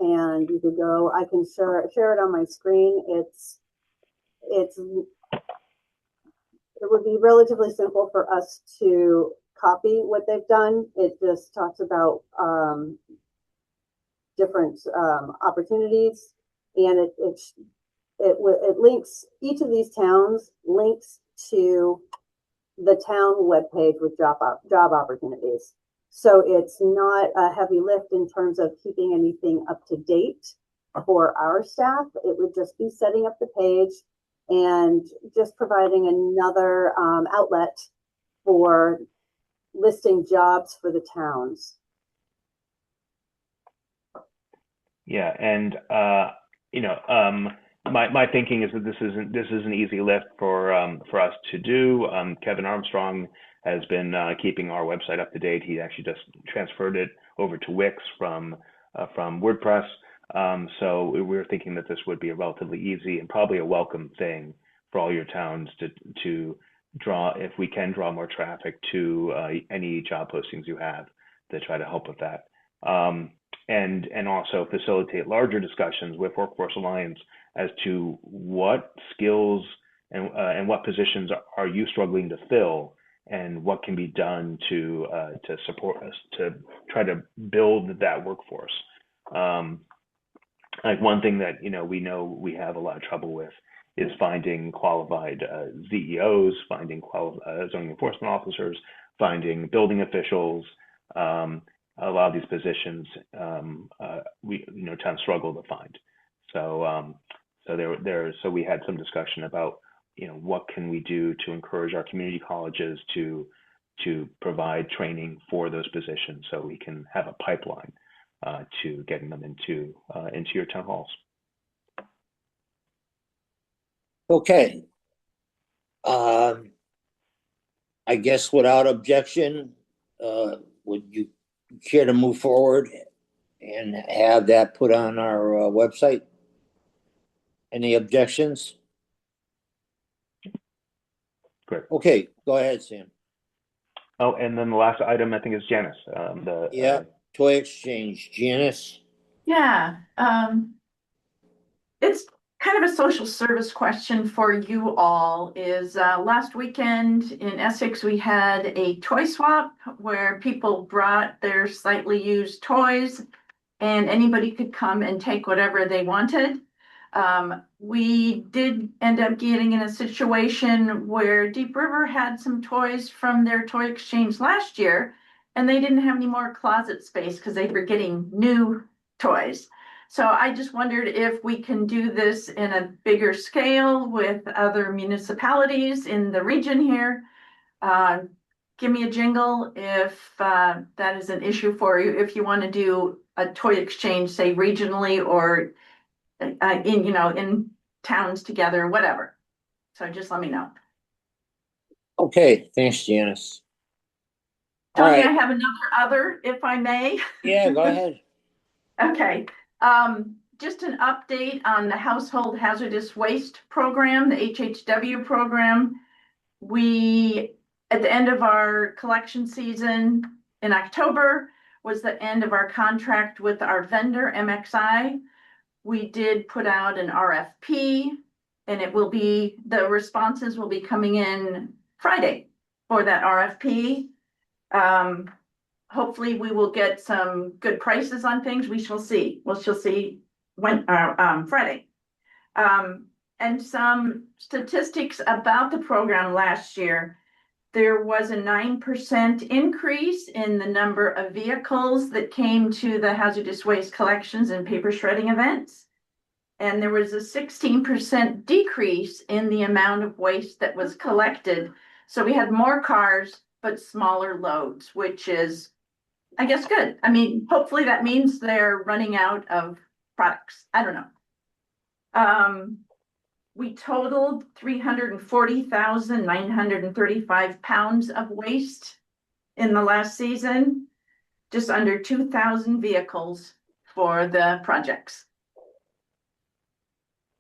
And you could go, I can share it on my screen. It would be relatively simple for us to copy what they've done. It just talks about different opportunities, and it links, each of these towns links to the town webpage with job opportunities. So it's not a heavy lift in terms of keeping anything up to date for our staff. It would just be setting up the page and just providing another outlet for listing jobs for the towns. Yeah, and my thinking is that this is an easy lift for us to do. Kevin Armstrong has been keeping our website up to date. He actually just transferred it over to Wix from WordPress. So we were thinking that this would be a relatively easy and probably a welcome thing for all your towns to draw, if we can draw more traffic to any job postings you have, to try to help with that. And also facilitate larger discussions with Workforce Alliance as to what skills and what positions are you struggling to fill, and what can be done to support us to try to build that workforce. Like one thing that we know we have a lot of trouble with is finding qualified ZEOs, finding zoning enforcement officers, finding building officials. A lot of these positions towns struggle to find. So so we had some discussion about what can we do to encourage our community colleges to provide training for those positions, so we can have a pipeline to getting them into your town halls. Okay. I guess without objection, would you care to move forward and have that put on our website? Any objections? Great. Okay, go ahead, Sam. Oh, and then the last item I think is Janice. Toy exchange, Janice. Yeah, it's kind of a social service question for you all. Is last weekend in Essex, we had a toy swap where people brought their slightly used toys and anybody could come and take whatever they wanted. We did end up getting in a situation where Deep River had some toys from their toy exchange last year, and they didn't have any more closet space because they were getting new toys. So I just wondered if we can do this in a bigger scale with other municipalities in the region here. Give me a jingle if that is an issue for you, if you want to do a toy exchange, say regionally or in towns together, whatever. So just let me know. Okay, thanks, Janice. Tony, I have another if I may. Yeah, go ahead. Okay. just an update on the Household Hazardous Waste Program, the HHW program. We, at the end of our collection season in October, was the end of our contract with our vendor, MXI. We did put out an RFP, and the responses will be coming in Friday for that RFP. Hopefully we will get some good prices on things. We shall see. We shall see when Friday. And some statistics about the program last year. There was a 9% increase in the number of vehicles that came to the hazardous waste collections and paper shredding events. And there was a 16% decrease in the amount of waste that was collected. So we had more cars, but smaller loads, which is, I guess, good. I mean, hopefully that means they're running out of products. I don't know. We totaled 340,935 pounds of waste in the last season, just under 2,000 vehicles for the projects.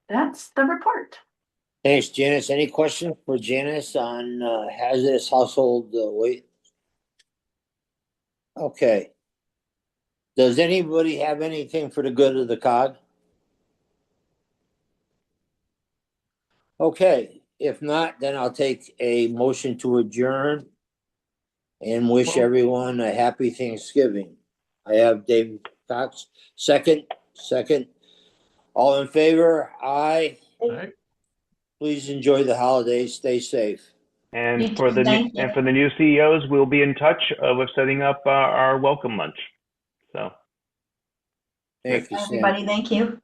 That's the report. Thanks, Janice. Any questions for Janice on hazardous household waste? Okay. Does anybody have anything for the good of the COG? Okay, if not, then I'll take a motion to adjourn and wish everyone a happy Thanksgiving. I have Dave Cox, second. All in favor? Aye. Aye. Please enjoy the holidays. Stay safe. And for the new CEOs, we'll be in touch with setting up our welcome lunch. So thank you, everybody. Thank you.